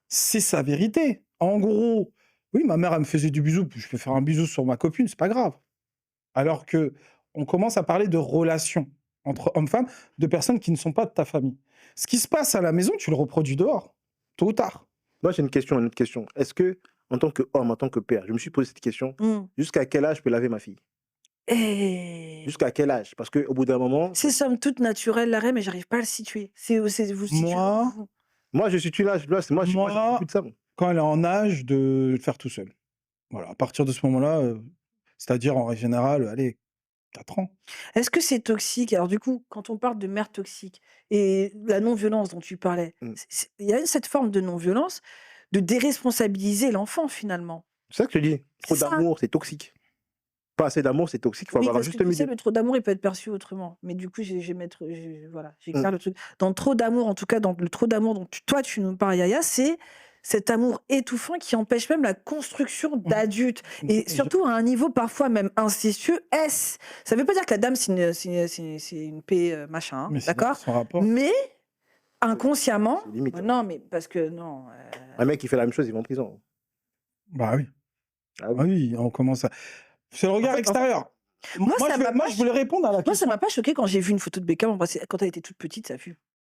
c'est sa vérité. En gros, oui, ma mère, elle me faisait du bisou, puis je peux faire un bisou sur ma copine, c'est pas grave. Alors que on commence à parler de relations entre hommes-femmes, de personnes qui ne sont pas de ta famille. Ce qui se passe à la maison, tu le reproduis dehors, tôt ou tard. Moi, j'ai une autre question. Est-ce que, en tant qu'homme, en tant que père, je me suis posé cette question, jusqu'à quel âge je peux laver ma fille? Et... Jusqu'à quel âge? Parce qu'au bout d'un moment, C'est somme toute naturel, l'arrêt, mais j'arrive pas à le situer. Vous situez Moi, où? moi, je suis là, moi, je Moi, suis plus de ça. Moi. quand elle est en âge de le faire tout seul. Voilà, à partir de ce moment-là, c'est-à-dire en règle générale, allez, 4 ans. Est-ce que c'est toxique? Alors du coup, quand on parle de mère toxique et la non-violence dont tu parlais, Mm. il y a cette forme de non-violence de déresponsabiliser l'enfant finalement. C'est ça que je te dis. Trop C'est ça. d'amour, c'est toxique. Pas assez d'amour, c'est toxique. Il faut Oui, avoir un parce que juste tu sais, milieu. le trop d'amour, il peut être perçu autrement. Mais du coup, voilà, j'éclaire le truc. Dans trop d'amour, en tout cas, dans le trop d'amour dont toi, tu nous parles, Yaya, c'est cet amour étouffant qui empêche même la construction d'adultes. Et surtout à un niveau parfois même incestueux. Ça veut pas dire que la dame, c'est une paix, machin, hein, Mais c'est d'accord? son rapport. Mais inconsciemment, C'est limite. bah non, mais parce que non. Un mec qui fait la même chose, il va en prison. Bah oui. Ah oui. Ah oui, on commence à. C'est le regard En fait, extérieur. Moi, ça m'a Moi, pas je voulais répondre à la Moi, ça question. m'a pas choqué quand j'ai vu une photo de Beckham embrasser. Quand elle était toute petite, ça a fait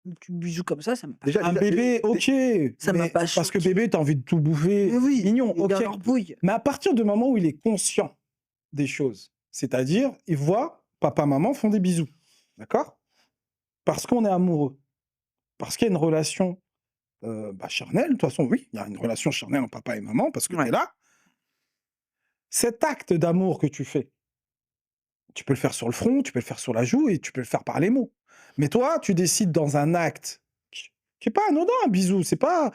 un petit bisou comme ça m'a pas. Déjà, Un bébé, ok. Ça m'a mais pas parce que choqué. bébé, t'as envie de tout bouffer. Mais oui, Mignon, il ok. est dans leur bouille. Mais à partir du moment où il est conscient des choses, c'est-à-dire, il voit papa, maman font des bisous. D'accord? Parce qu'on est amoureux. Parce qu'il y a une relation charnelle. De toute façon, oui, il y a une relation charnelle entre papa et maman parce que Ouais. t'es là. Cet acte d'amour que tu fais, tu peux le faire sur le front, tu peux le faire sur la joue et tu peux le faire par les mots. Mais toi, tu décides dans un acte qui est pas anodin, un bisou. C'est pas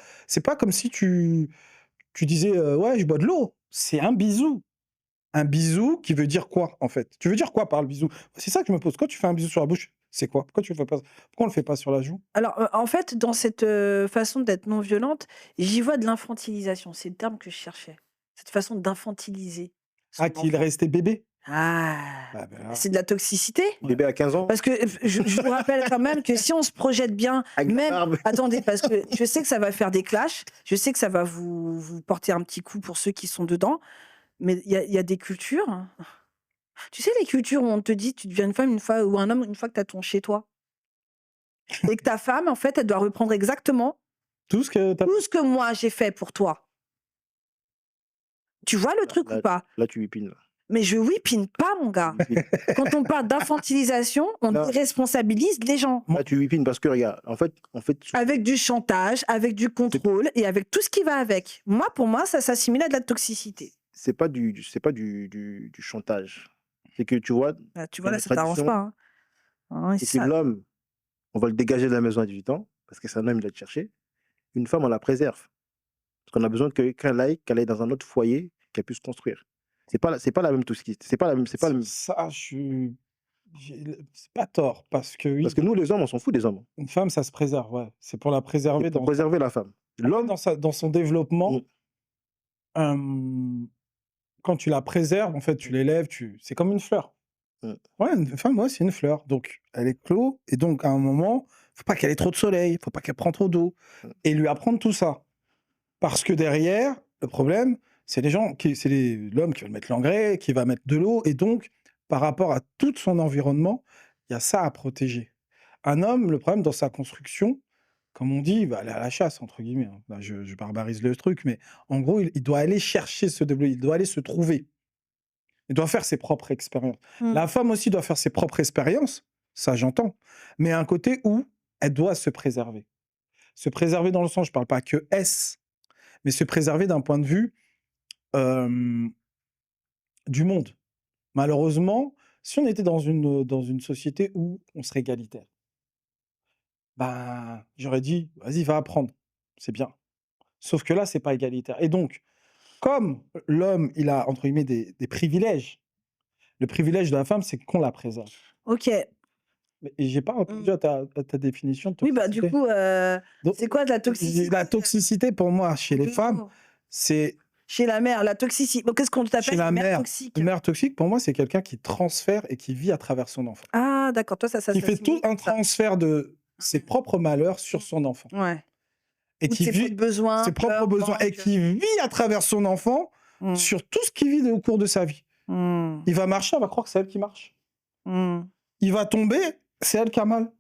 comme si tu disais ouais, je bois de l'eau. C'est un bisou. Un bisou qui veut dire quoi, en fait? Tu veux dire quoi par le bisou? C'est ça que je me pose. Quand tu fais un bisou sur la bouche, c'est quoi? Pourquoi on le fait pas sur la joue? Alors, en fait, dans cette, façon d'être non violente, j'y vois de l'infantilisation. C'est le terme que je cherchais. Cette façon d'infantiliser Ah, son qu'il est enfant. resté bébé? Ah! Bah, là, C'est de la toxicité? ouais. Bébé à 15 ans, Parce que je vous rappelle quand même que si on se projette bien, avec la même barbe. attendez, parce que je sais que ça va faire des clashs, je sais que ça va vous porter un petit coup pour ceux qui sont dedans, mais il y a des cultures, hein. Tu sais les cultures où on te dit: «Tu deviens une femme une fois ou un homme une fois que tu as ton chez toi» et que ta femme, en fait, elle doit reprendre exactement Tout ce que tu as tout ce que moi j'ai fait pour toi. Tu vois le truc ou Là, pas? là, tu whippines. Là. Mais je whippine pas mon gars. Tu whippines. Quand on parle d'infantilisation, on Là, déresponsabilise les gens. là, tu whippines parce que, regarde, en fait, Avec du chantage, avec du c'est contrôle et avec tout ce qui va avec. Moi, pour moi, ça s'assimile à de la toxicité. c'est pas du chantage. C'est que, tu vois, Bah, tu dans vois, là, les ça t'arrange traditions, pas. Hein. Hein, c'est que ça... l'homme, on va le dégager de la maison à 18 ans, parce que c'est un homme, il doit te chercher. Une femme, on la préserve. Parce qu'on a besoin qu'elle aille dans un autre foyer, qu'elle puisse construire. C'est pas la même toxicité. C'est pas la même. C'est pas le même. Ça, c'est pas tort, parce que Parce oui, que nous, les hommes, on s'en fout des hommes. une femme, ça se préserve, ouais. C'est pour la C'est préserver pour dans préserver la femme. après, L'homme, dans son développement, mm, quand tu la préserves, en fait, tu l'élèves, c'est comme une fleur. mm, Ouais, une femme, ouais, c'est une fleur. Donc, elle est clos, et donc, à un moment, faut pas qu'elle ait trop de soleil, faut pas qu'elle prenne trop d'eau, mm. et lui apprendre tout ça. Parce que derrière, le problème, c'est l'homme qui va mettre l'engrais, qui va mettre de l'eau, et donc, par rapport à tout son environnement, il y a ça à protéger. Un homme, le problème dans sa construction, comme on dit, il va aller à la chasse, entre guillemets. Hein. Là, je barbarise le truc, mais en gros, il doit aller chercher ce développement, il doit aller se trouver. Il doit faire ses propres expériences. Mm. La femme aussi doit faire ses propres expériences, ça j'entends, mais à un côté où elle doit se préserver. Se préserver dans le sens, je ne parle pas que S, mais se préserver d'un point de vue euh, du monde. Malheureusement, si on était dans une société où on serait égalitaire, bah, j'aurais dit, vas-y, va apprendre, c'est bien. Sauf que là, c'est pas égalitaire. Et donc, comme l'homme, il a, entre guillemets, des privilèges, le privilège de la femme, c'est qu'on la préserve. Ok. Et j'ai pas répondu Mm. à ta définition de Oui, bah du toxicité. coup, Donc, c'est quoi de la toxicité? la toxicité, pour moi, chez les femmes, Oh. c'est Chez la mère, la toxicité. Bon, qu'est-ce qu'on chez t'appelle la une mère mère. toxique? Une mère toxique, pour moi, c'est quelqu'un qui transfère et qui vit à travers son enfant. Ah, d'accord. Toi, ça Qui fait tout s'assimile un comme ça. transfert de ses propres malheurs sur son enfant. Ouais. Et Ou de qui ses propres vit besoins, ses propres peurs, besoins. Et manques. qui vit à travers son enfant Mm. sur tout ce qu'il vit au cours de sa vie. Mm. Il va marcher, elle va croire que c'est elle qui marche. Mm. Il va tomber, c'est elle qui a mal.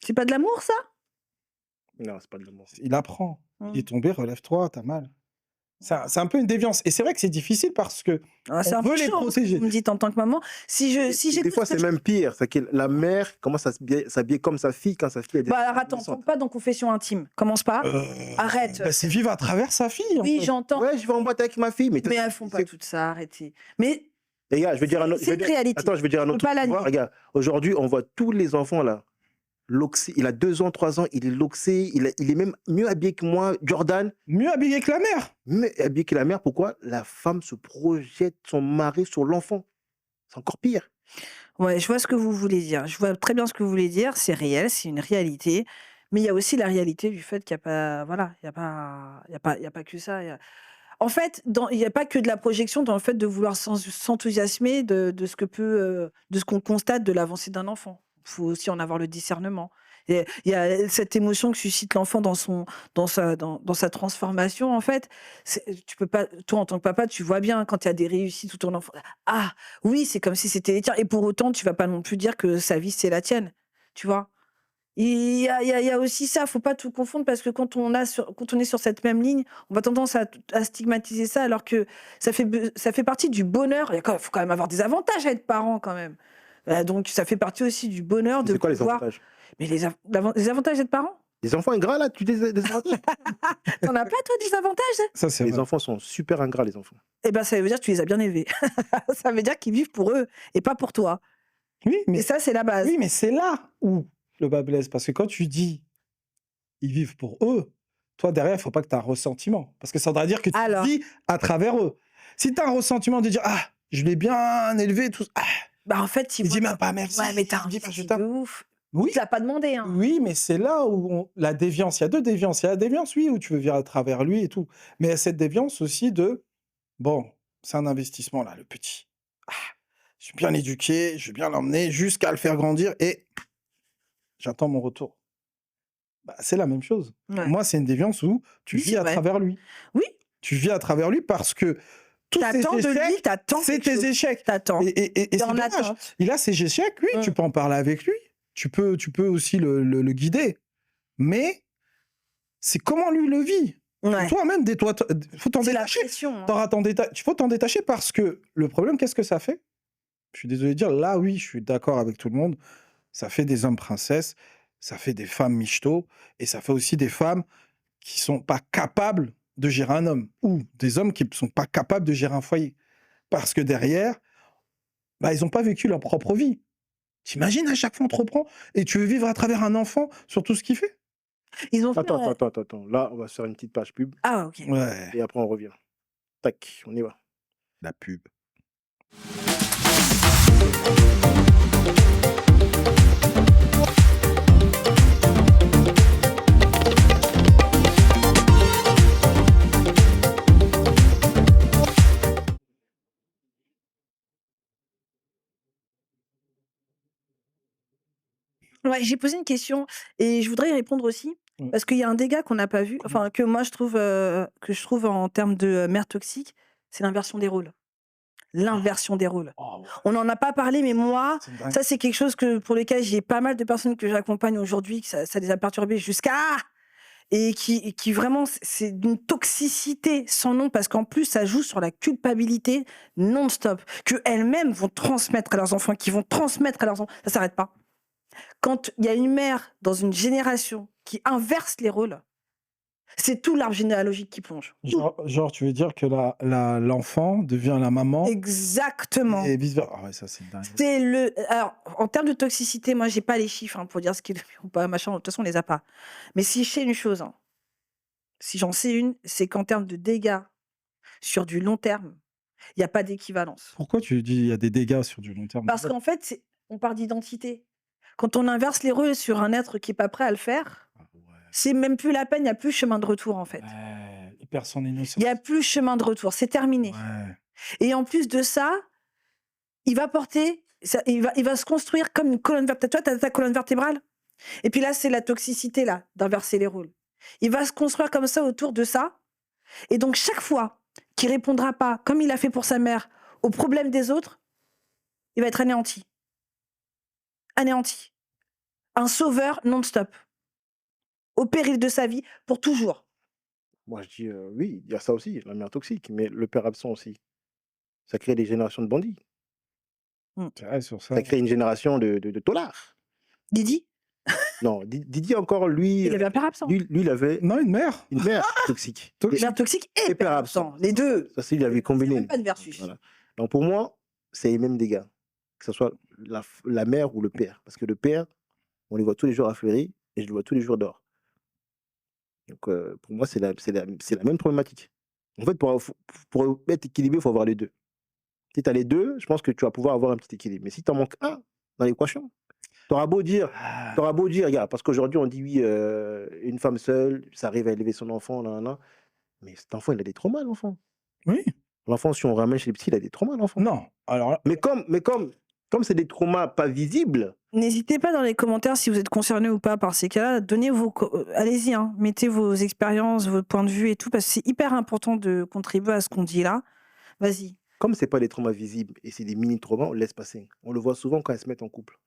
C'est pas de l'amour, ça? Non, c'est pas de l'amour. Il apprend. Il Mm. est tombé, relève-toi, t'as mal. C'est un peu une déviance. Et c'est vrai que c'est difficile parce que Ah, c'est on un veut peu les chaud, ce que protéger. vous me dites en tant que maman. Si Et j'écoute des fois, ce que c'est même pire. C'est que la mère commence à s'habiller comme sa fille quand sa fille est Bah alors attends, adolescente. tombe pas dans confession intime. Commence pas. Arrête. Bah, c'est vivre à travers sa fille. en Oui, fait. j'entends. Ouais, je vais en boîte avec ma fille. Mais Mais elles font pas tout ça, arrêtez. Mais Les gars, je vais dire un autre. c'est une réalité. Attends, je vais dire un Je peux autre pas truc. la Tu vois, nier. regarde, aujourd'hui, on voit tous les enfants là. Loxé, il a 2 ans, 3 ans, il est loxé, il est même mieux habillé que moi. Jordan, Mieux habillé que la mère. mieux habillé que la mère. Pourquoi? La femme se projette son mari sur l'enfant. C'est encore pire. Ouais, je vois ce que vous voulez dire. Je vois très bien ce que vous voulez dire. C'est réel, c'est une réalité. Mais il y a aussi la réalité du fait qu'il n'y a pas, voilà, il y a pas que ça. En fait, il n'y a pas que de la projection dans le fait de vouloir s'enthousiasmer de ce que de ce qu'on constate de l'avancée d'un enfant. Il faut aussi en avoir le discernement. Et il y a cette émotion que suscite l'enfant dans sa transformation, en fait. Tu peux pas, toi, en tant que papa, tu vois bien quand il y a des réussites où ton enfant. Ah, oui, c'est comme si c'était les tiens. Et pour autant, tu vas pas non plus dire que sa vie, c'est la tienne. Tu vois? Il y a aussi ça, faut pas tout confondre parce que quand on est sur cette même ligne, on va tendance à stigmatiser ça alors que ça fait partie du bonheur. Faut quand même avoir des avantages à être parent quand même. Donc ça fait partie aussi du bonheur Mais de c'est quoi les pouvoir. avantages? Mais les avantages d'être parent? Les enfants ingrats là, tu dis des avantages? T'en as pas toi des avantages? Ça, c'est Les vrai. enfants sont super ingrats, les enfants. Eh ben ça veut dire que tu les as bien élevés. Ça veut dire qu'ils vivent pour eux et pas pour toi. Oui, Et ça c'est la base. mais c'est là où le bas blesse. Parce que quand tu dis ils vivent pour eux. Toi, derrière, il faut pas que tu aies un ressentiment. Parce que ça voudra dire que tu Alors, vis à travers eux. Si tu as un ressentiment de dire, ah, je l'ai bien élevé, tout, ah, bah en fait, ils il vont dit même dire, pas ouais, merci, mais t'as il dit pas je investi de t'aime. ouf. Oui, Tu l'as pas demandé, hein. oui, mais c'est là où la déviance, il y a deux déviances. Il y a la déviance, oui, où tu veux vivre à travers lui et tout. Mais il y a cette déviance aussi de, bon, c'est un investissement là, le petit. Ah, je suis bien éduqué, je vais bien l'emmener jusqu'à le faire grandir et j'attends mon retour. Bah, c'est la même chose. Ouais. Moi, c'est une déviance où tu Oui, vis c'est à vrai. travers lui. Oui, Tu vis à travers lui parce que tous ces t'attends de lui, échecs, t'attends c'est quelque tes chose. échecs. T'attends. Et T'es c'est en dommage. attente. Il a ses échecs, oui, tu Mm. peux en parler avec lui. Tu peux aussi le guider. Mais c'est comment lui le vit. Ouais. Toi-même, faut t'en C'est la détacher. pression, hein. Il faut t'en détacher parce que le problème, qu'est-ce que ça fait? Je suis désolé de dire, là, oui, je suis d'accord avec tout le monde. Ça fait des hommes princesses, ça fait des femmes michto, et ça fait aussi des femmes qui sont pas capables de gérer un homme, ou des hommes qui ne sont pas capables de gérer un foyer. Parce que derrière, bah, ils n'ont pas vécu leur propre vie. T'imagines, à chaque fois, on te reprend et tu veux vivre à travers un enfant sur tout ce qu'il fait? Ils ont fait. Attends. Là, on va se faire une petite page pub Ah, ok. Ouais, et après on revient. Tac, on y va. la pub. Ouais, j'ai posé une question et je voudrais y répondre aussi Ouais. parce qu'il y a un dégât qu'on n'a pas vu, enfin que moi je trouve en termes de mère toxique, c'est l'inversion des rôles. L'inversion des rôles. Oh, ouais, On n'en a pas parlé, mais moi, c'est dingue. ça c'est quelque chose pour lesquels j'ai pas mal de personnes que j'accompagne aujourd'hui, que ça les a perturbés jusqu'à et qui vraiment c'est d'une toxicité sans nom parce qu'en plus ça joue sur la culpabilité non-stop que elles-mêmes vont transmettre à leurs enfants, qui vont transmettre à leurs enfants. Ça s'arrête pas. Quand il y a une mère dans une génération qui inverse les rôles, c'est tout l'arbre généalogique qui plonge. Tout. Genre, tu veux dire que l'enfant devient la maman Exactement. et vice-versa. Ah ouais, ça, c'est dingue. C'est alors, en termes de toxicité, moi, j'ai pas les chiffres pour dire ce qui est le mieux ou pas, machin. De toute façon, on les a pas. Mais si je sais une chose, hein, si j'en sais une, c'est qu'en termes de dégâts sur du long terme, il n'y a pas d'équivalence. Pourquoi tu dis il y a des dégâts sur du long terme? Parce qu'en fait, on part d'identité. Quand on inverse les rôles sur un être qui est pas prêt à le faire, Ah ouais. c'est même plus la peine, il n'y a plus chemin de retour, en fait. Ouais, il perd son Il innocence. n'y a plus chemin de retour, c'est terminé. Ouais. Et en plus de ça, il va porter, il va se construire comme une colonne vertébrale. Toi, tu as ta colonne vertébrale. Et puis là, c'est la toxicité là, d'inverser les rôles. Il va se construire comme ça autour de ça. Et donc, chaque fois qu'il répondra pas, comme il a fait pour sa mère, aux problèmes des autres, il va être anéanti. Anéanti. Un sauveur non-stop. Au péril de sa vie, pour toujours. Moi, je dis oui, il y a ça aussi, la mère toxique, mais le père absent aussi. Ça crée des générations de bandits. C'est vrai, sur ça. Ça crée une génération de tolards. Didi, Non, Didier encore, lui, il avait un père absent. lui, il avait Non, une mère. une mère toxique. Toxique. Mère toxique et Et père père absent. absent. Les deux. Ça, c'est il avait C'est combiné. même pas de versus. Voilà. Donc pour moi, c'est les mêmes dégâts, que ce soit la mère ou le père. Parce que le père, on les voit tous les jours à Fleury et je le vois tous les jours dehors. Donc pour moi, c'est la même problématique. En fait, pour être équilibré, il faut avoir les deux. Si tu as les deux, je pense que tu vas pouvoir avoir un petit équilibre. Mais si tu en manques un dans l'équation, tu auras beau dire, Ah, regarde, parce qu'aujourd'hui on dit oui, une femme seule, ça arrive à élever son enfant, nanana. Mais cet enfant, il a des traumas, l'enfant. oui. L'enfant, si on ramène chez les petits, il a des traumas, l'enfant. Non. Alors là, Mais comme c'est des traumas pas visibles, N'hésitez pas dans les commentaires si vous êtes concerné ou pas par ces cas-là. Donnez allez-y, hein, mettez vos expériences, votre point de vue et tout, parce que c'est hyper important de contribuer à ce qu'on dit là. Vas-y. comme c'est pas des traumas visibles et c'est des mini-traumas, on le laisse passer. On le voit souvent quand elles se mettent en couple.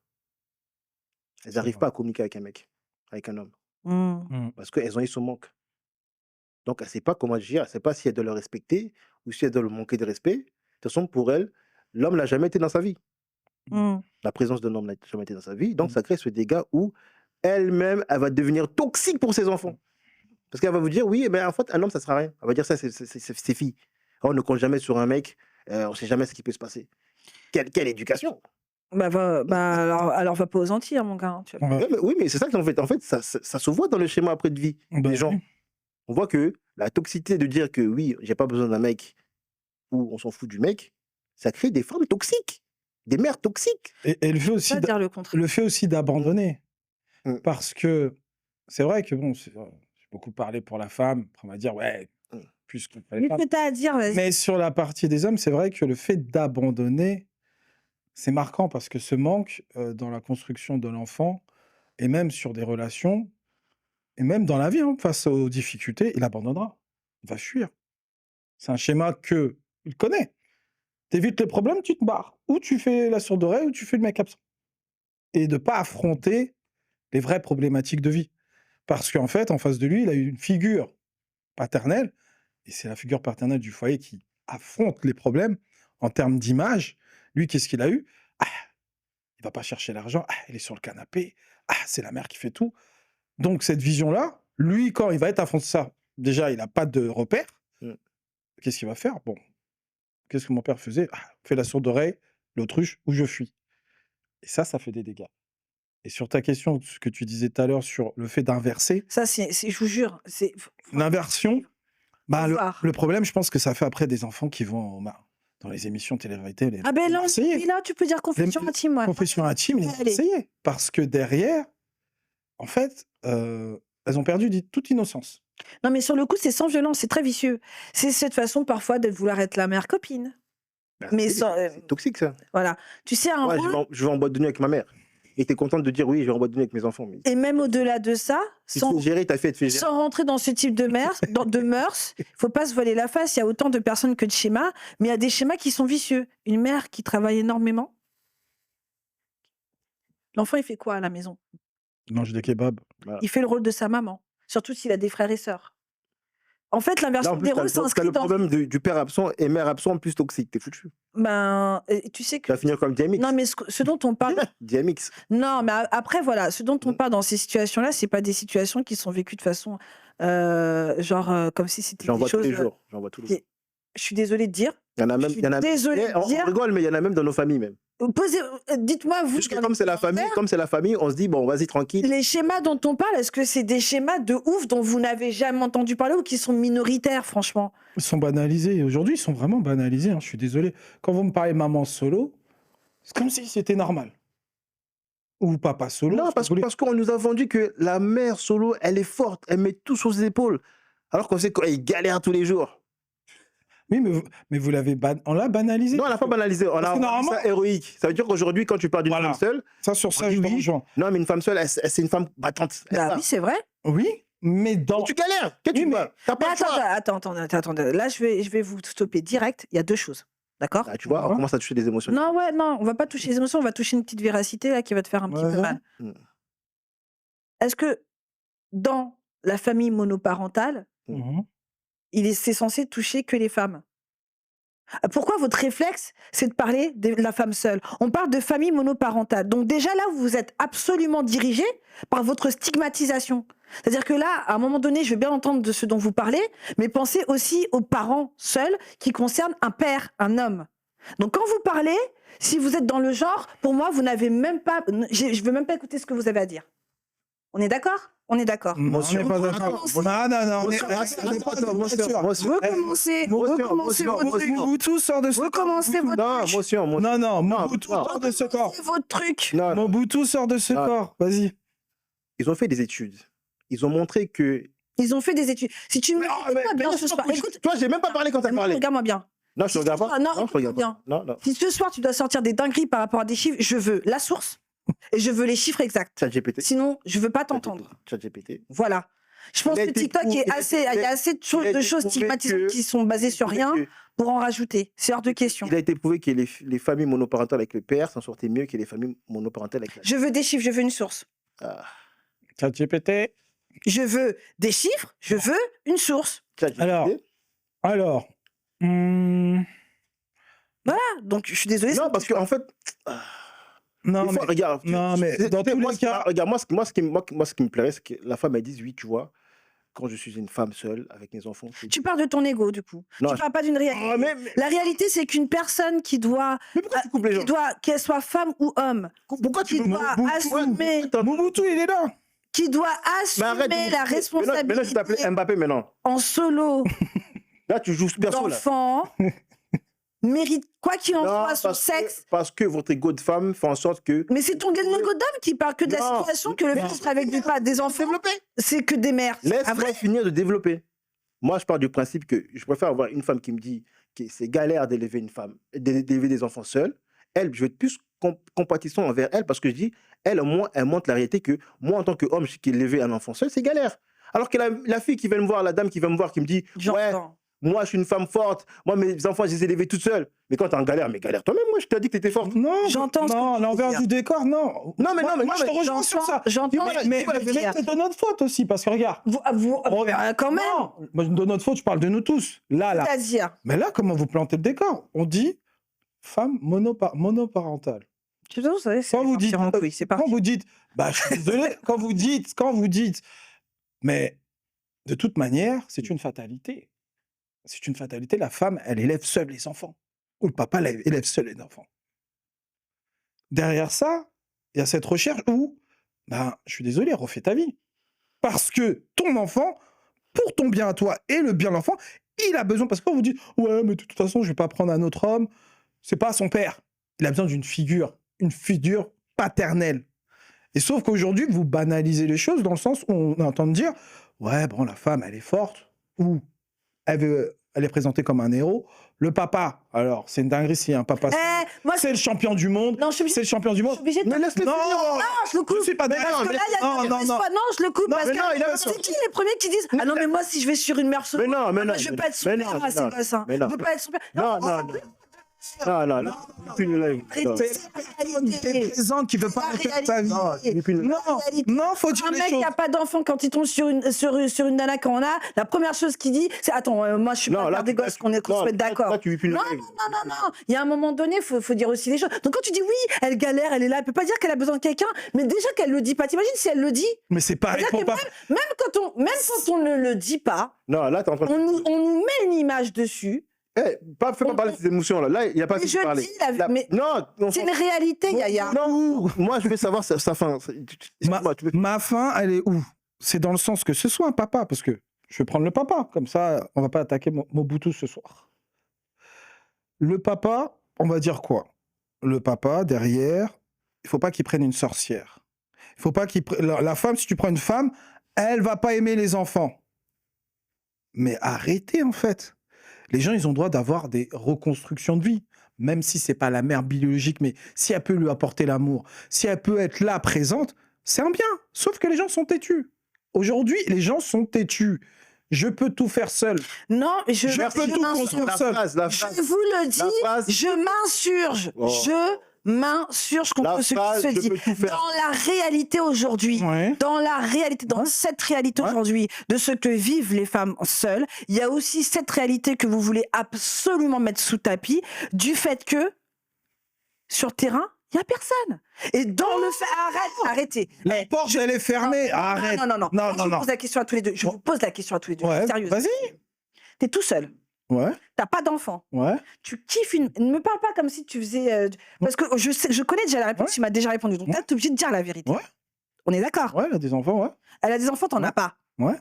Elles C'est n'arrivent vrai. pas à communiquer avec un mec, avec un homme, Mmh. parce qu'elles ont eu son manque. Donc elle ne sait pas comment agir, elle ne sait pas si elle doit le respecter ou si elle doit le manquer de respect. De toute façon, pour elle, l'homme n'a jamais été dans sa vie. Mmh. La présence d'un homme n'a jamais été dans sa vie. Donc ça crée ce dégât où elle-même, elle va devenir toxique pour ses enfants. Parce qu'elle va vous dire, oui, eh ben, en fait, un homme, ça ne sert à rien. Elle va dire ça, c'est ses filles. On ne compte jamais sur un mec, on ne sait jamais ce qui peut se passer. Quelle éducation! Alors va pas aux Antilles, hein, mon gars, hein, tu vas On va- Ouais, mais oui, mais c'est ça qu'en fait, ça se voit dans le schéma après de vie Bah des gens. oui. On voit que la toxicité de dire que oui, j'ai pas besoin d'un mec ou on s'en fout du mec, ça crée des femmes toxiques, des mères toxiques. Et le fait pas aussi dire le contraire. le fait aussi d'abandonner. Mm. Parce que c'est vrai que bon, j'ai beaucoup parlé pour la femme. Après, on va dire, ouais, Mm. plus contre les Dis ce femmes. que t'as à dire, vas-y. Mais sur la partie des hommes, c'est vrai que le fait d'abandonner, c'est marquant parce que ce manque dans la construction de l'enfant, et même sur des relations, et même dans la vie, hein, face aux difficultés, il abandonnera. Il va fuir. C'est un schéma que il connaît. T'évites les problèmes, tu te barres. Ou tu fais la sourde oreille, ou tu fais le mec absent. Et de pas affronter les vraies problématiques de vie. Parce qu'en fait, en face de lui, il a eu une figure paternelle, et c'est la figure paternelle du foyer qui affronte les problèmes en termes d'image. Lui, qu'est-ce qu'il a eu? Ah, il va pas chercher l'argent, ah, il est sur le canapé, ah, c'est la mère qui fait tout. Donc cette vision-là, lui, quand il va être affronté ça, déjà, il n'a pas de repère. Mm. Qu'est-ce qu'il va faire? Bon, qu'est-ce que mon père faisait? Ah, fais la sourde oreille, l'autruche, ou je fuis. Et ça fait des dégâts. Et sur ta question, ce que tu disais tout à l'heure sur le fait d'inverser, Ça, je vous jure, l'inversion, bah, voir. le problème, je pense que ça fait après des enfants qui vont dans les émissions télé-réalité. Ah ben là, Marseillais. là, tu peux dire confession Les- intime, ouais. Confession intime, les Allez. Marseillais. Parce que derrière, en fait, elles ont perdu toute innocence. Non, mais sur le coup, c'est sans violence, c'est très vicieux. C'est cette façon parfois de vouloir être la mère copine. Bah, Mais oui, sans, c'est toxique ça. voilà. Tu sais, un Ouais, rôle, je vais en boîte de nuit avec ma mère. Et t'es contente de dire oui, je vais en boîte de nuit avec mes enfants. Mais et même au-delà de ça, tu te fais gérer, t'as fait te faire gérer. sans rentrer dans ce type de mœurs, il faut pas se voiler la face. Il y a autant de personnes que de schémas, mais il y a des schémas qui sont vicieux. Une mère qui travaille énormément, l'enfant, il fait quoi à la maison? Il mange des kebabs. Voilà. Il fait le rôle de sa maman, surtout s'il a des frères et sœurs. En fait, Là, l'inversion en plus, des t'as rôles le, t'as s'inscrit le dans... problème du père absent et mère absent plus toxique. T'es foutu. Tu sais Tu que... vas finir comme DMX. Non, mais ce dont on parle... DMX. Non, mais après, voilà, ce dont on Mm. parle dans ces situations-là, c'est pas des situations qui sont vécues de façon... comme si c'était J'en des vois tous choses... les jours. J'en vois tous les jours. Je suis désolée de dire. Il y en a même. Je suis Il y en a désolée on de dire... rigole, mais il y en a même dans nos familles même. Dites-moi, vous, Juste que dans comme les c'est la famille, commentaires, on se dit bon, vas-y tranquille. les schémas dont on parle, est-ce que c'est des schémas de ouf dont vous n'avez jamais entendu parler ou qui sont minoritaires, franchement? Ils sont banalisés. Aujourd'hui, ils sont vraiment banalisés. Hein, je suis désolé. Quand vous me parlez maman solo, c'est comme si c'était normal. Ou papa solo. Non, si vous voulez. parce qu'on nous a vendu que la mère solo, elle est forte, elle met tout sur ses épaules. Alors qu'on sait qu'elle galère tous les jours. Oui, mais vous l'avez on l'a banalisé. Non, on l'a pas banalisé. On Parce a que rendu normalement- ça héroïque. Ça veut dire qu'aujourd'hui, quand tu parles d'une Voilà. femme seule, Ça, sur on ça, dit je te oui. rejoins. Non, mais une femme seule, c'est une femme battante. Bah oui, c'est vrai. Oui, mais dans. Et tu galères. Qu'est-ce que Oui, tu mais- vas T'as pas Mais le choix. attends. Là, je vais vous stopper direct. Il y a deux choses. D'accord? Ah, tu vois, on Ouais. commence à toucher des émotions. Non, on va pas toucher les émotions, on va toucher une petite véracité là qui va te faire un petit peu Ouais. mal. Mm. Est-ce que dans la famille monoparentale, Mhm. c'est censé toucher que les femmes? Pourquoi votre réflexe, c'est de parler de la femme seule? On parle de famille monoparentale. Donc déjà là, vous êtes absolument dirigé par votre stigmatisation. C'est-à-dire que là, à un moment donné, je vais bien entendre de ce dont vous parlez, mais pensez aussi aux parents seuls qui concernent un père, un homme. Donc quand vous parlez, si vous êtes dans le genre, pour moi, vous n'avez même pas... Je veux même pas écouter ce que vous avez à dire. On est d'accord? On est d'accord. Non, on n'est pas d'accord. Recommencez. Non. on est- Recommencez votre truc. Mobutu sort de ce Recommencez votre Non, truc. motion. Non, Mobutu non. sort de ce corps. Recommencez votre truc. Non, non. Mobutu sort de ce Non. corps. Vas-y. Ils ont fait des études. Ils ont montré que. Ils ont fait des études. Si tu me... Mais, Écoute-moi bien ce soir. Écoute, toi, j'ai même pas parlé quand t'as parlé. regarde-moi bien. Non, je te regarde pas. Non, je te écoute-moi regarde bien. pas. Non. Si ce soir, tu dois sortir des dingueries par rapport à des chiffres, je veux la source et je veux les chiffres exacts. ChatGPT. Sinon, je veux pas t'entendre. ChatGPT. Voilà. Je pense Il a que été TikTok prouvé- est assez... Il y a assez de il a été choses prouvé stigmatisantes que- qui sont basées sur rien pour en rajouter. C'est hors de question. Il a été prouvé que les familles monoparentales avec le père s'en sortaient mieux que les familles monoparentales avec la Je veux des chiffres, je veux une source. Ah, ChatGPT. Je veux des chiffres, je veux une source. ChatGPT. Alors. Donc, je suis désolée. Non, parce qu'en fait, Non, des fois, mais. regarde. non, mais dans tous moi, les cas- regarde, moi, ce qui me plairait, c'est que la femme, elle dise oui, tu vois. quand je suis une femme seule avec mes enfants, Tu parles de ton ego, du coup. non, Tu parles pas d'une réalité. Ah, mais La réalité, c'est qu'une personne qui doit, pourquoi tu coupes les gens? qu'elle soit femme ou homme, Pourquoi tu qui coupes doit Mobutu, assumer, Mobutu, il est là. qui doit Mais arrête de assumer la maintenant, tu t'appelles responsabilité Mbappé maintenant. en solo Là, tu joues perso là. d'enfant, mérite, quoi qu'il en Non, soit, son sexe. parce que votre ego de femme fait en sorte que. Mais c'est ton ego d'homme qui parle que de la Non, situation, que le non. fait d'être avec des enfants, Développer. c'est que des mères. C'est pas Laisse-moi vrai. finir de développer. Moi, je pars du principe que je préfère avoir une femme qui me dit que c'est galère d'élever une femme, d'élever des enfants seuls. Elle, je vais être plus compatissant envers elle parce que je dis, elle, au moins, elle montre la réalité que moi, en tant qu'homme, je sais qu'élever un enfant seul, c'est galère. Alors que la fille qui vient me voir, la dame qui vient me voir, qui me dit, ouais, J'entends. moi, je suis une femme forte, moi, mes enfants, je les ai élevés toute seule. Mais quand t'es en galère, mais galère toi-même, moi, je t'ai dit que t'étais forte. Non, J'entends ce que non, tu veux l'envers dire. du décor, non. Non, mais non, mais moi, non, je te mais rejoins sur ça. J'entends ce que Mais tu veux dire. c'est de notre faute aussi, parce que regarde. Quand même. Non, moi, de notre faute, je parle de nous tous. Là. C'est-à-dire, Mais là, comment vous plantez le décor? On dit femme monoparentale. tu sais, vous savez, c'est Quand vous partir dites, en couille, c'est quand parti. vous dites, bah, je suis désolé, quand vous dites, mais de toute manière, c'est une fatalité. C'est une fatalité. La femme, elle élève seule les enfants. Ou le papa élève seul les enfants. Derrière ça, il y a cette recherche où, ben, je suis désolé, refais ta vie. Parce que ton enfant, pour ton bien à toi et le bien de l'enfant, il a besoin. Parce que quand vous dites, ouais, mais de toute façon, je vais pas prendre un autre homme, c'est pas son père. Il a besoin d'une figure, une figure paternelle. Et sauf qu'aujourd'hui, vous banalisez les choses dans le sens où on entend dire, ouais, bon, la femme, elle est forte, ou elle est présentée comme un héros. Le papa, alors, c'est une dinguerie si un papa, Moi, c'est le champion du monde. non, je suis C'est le champion du je monde. suis obligée de Mais laisse-le Non, finir. je le coupe. je suis pas Mais d'accord. Parce que là, il y a Non, non, non. non, je le coupe Non, parce mais non, il a que raison. c'est qui les premiers qui disent, ah non, mais moi, si je vais sur une mère solo, Mais non, mais non. je veux pas être son mais père non, à ces non, gosses. mais non. Je veux pas être son père. Non, non, non. Non, non, non. Plus le live. Non. C'est la personne qui est présente qui veut pas La faire ta vie. réalité. Non, non, faut dire Un les mec qui choses. n'a pas d'enfant, quand il tombe sur une nana qu'on a, la première chose qu'il dit, c'est attends, moi je suis pas père des gosses, qu'on se mette d'accord. Là, tu vis plus le Non, live. non. Il y a un moment donné, faut dire aussi les choses. Donc quand tu dis oui, elle galère, elle est là, elle peut pas dire qu'elle a besoin de quelqu'un, mais déjà qu'elle le dit pas. T'imagines si elle le dit? Mais c'est pareil C'est-à-dire pour que pas. même quand on ne le dit pas, Non, là, t'es en train de. on nous met une image dessus. Fais pas parler de ces émotions là. Là, il n'y a pas Mais de je parler. dis mais Non, c'est une réalité, Yaya. Non, moi, je veux savoir sa fin. Excuse-moi, tu veux- Ma fin, elle est où? C'est dans le sens que ce soit un papa, parce que je vais prendre le papa, comme ça, on va pas attaquer Mobutu ce soir. Le papa, on va dire quoi? Le papa, derrière, il faut pas qu'il prenne une sorcière. Il faut pas qu'il la femme, si tu prends une femme, elle va pas aimer les enfants. Mais arrêtez, en fait. Les gens, ils ont droit d'avoir des reconstructions de vie, même si c'est pas la mère biologique, mais si elle peut lui apporter l'amour, si elle peut être là, présente, c'est un bien. Sauf que les gens sont têtus. Aujourd'hui, les gens sont têtus. Je peux tout faire seul. Non, je peux tout m'insurge. construire La seul. phrase. Je vous le dis, phrase. je m'insurge. Oh. Je m'insurge La contre ce phrase, qui se je dit. peux tout faire. Dans la réalité aujourd'hui, Ouais. dans la réalité, dans Ouais. cette réalité Ouais. aujourd'hui de ce que vivent les femmes seules, il y a aussi cette réalité que vous voulez absolument mettre sous tapis du fait que sur le terrain, il n'y a personne. Et dans le fait, arrêtez. La porte, elle est fermée. Arrête. Non. Non, Je vous non. pose la question à tous les deux. Je vous pose la question à tous les deux. Ouais, Sérieuse. vas-y. T'es tout seul. Ouais, T'as pas d'enfant. ouais. Tu kiffes une. Ne me parle pas comme si tu faisais. Parce que je connais déjà la réponse, Ouais. tu m'as déjà répondu. Donc Ouais. là, t'es obligé de dire la vérité. Ouais. On est d'accord. Ouais, elle a des enfants, ouais. Elle a des enfants, t'en Ouais. as pas. Ouais.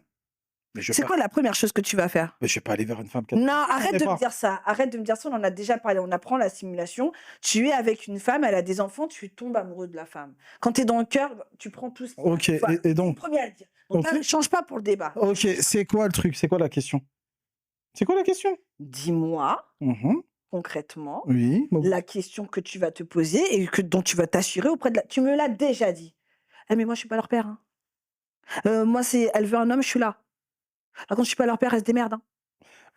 Mais je vais C'est pas... quoi la première chose que tu vas faire? Mais je vais pas aller vers une femme qui a... Non, arrête connais de pas. me dire ça. Arrête de me dire ça. On en a déjà parlé. On apprend la simulation. Tu es avec une femme, elle a des enfants, tu tombes amoureux de la femme. Quand tu es dans le cœur, tu prends tout ce qui Ok, Voilà. et donc... Premier à le dire. Donc Ok. là, change pas pour le débat. Ok, c'est quoi le truc? C'est quoi la question? C'est quoi la question? Dis-moi Mhm. concrètement Oui. la question que tu vas te poser et dont tu vas t'assurer auprès de la. Tu me l'as déjà dit. Eh, mais moi, je suis pas leur père. Moi, elle veut un homme, je suis là. Par contre, je suis pas leur père, elle se démerde.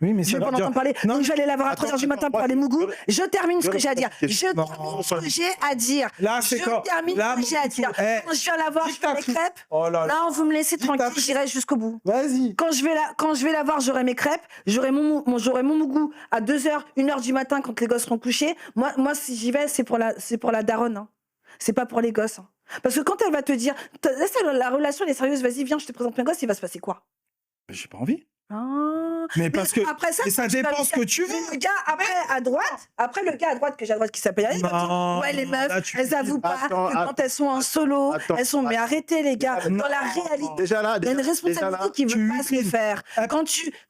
Oui, mais Je ça veux veut pas dire... l'entendre parler. Non, Donc, je vais aller la voir à attends, 3h du matin pour attends, aller mougou. moi, Je termine ce que j'ai à dire. je- Je Non, termine ce que j'ai à dire. Là, c'est Je quand... termine Là, ce que j'ai à dire. Eh, Quand je viens la voir, je fais mes dictatrice. crêpes. Oh là là. Là, vous me laissez tranquille, Dictatrice. j'irai jusqu'au bout. Vas-y. Quand je vais la voir, j'aurai mes crêpes, j'aurai mon mougou à 2h, 1h du matin quand les gosses seront couchés. Moi si j'y vais, c'est pour la daronne. Hein. C'est pas pour les gosses. Hein. Parce que quand elle va te dire, la relation elle est sérieuse, vas-y, viens, je te présente mes gosses, il va se passer quoi? J'ai pas envie. Ah. Mais Mais parce que après ça, et ça tu vas dépend me ce dire, que tu mais veux. le gars après le gars à droite que j'ai à droite qui s'appelle Yannick va dire, Non, ouais les là meufs, tu elles avouent pas Attends, que quand attends, elles sont en solo, attends, elles sont. Mais attends. arrêtez les gars, Déjà, dans la non. réalité. déjà là, Il y a une déjà responsabilité là, qui ne veut pas se le faire.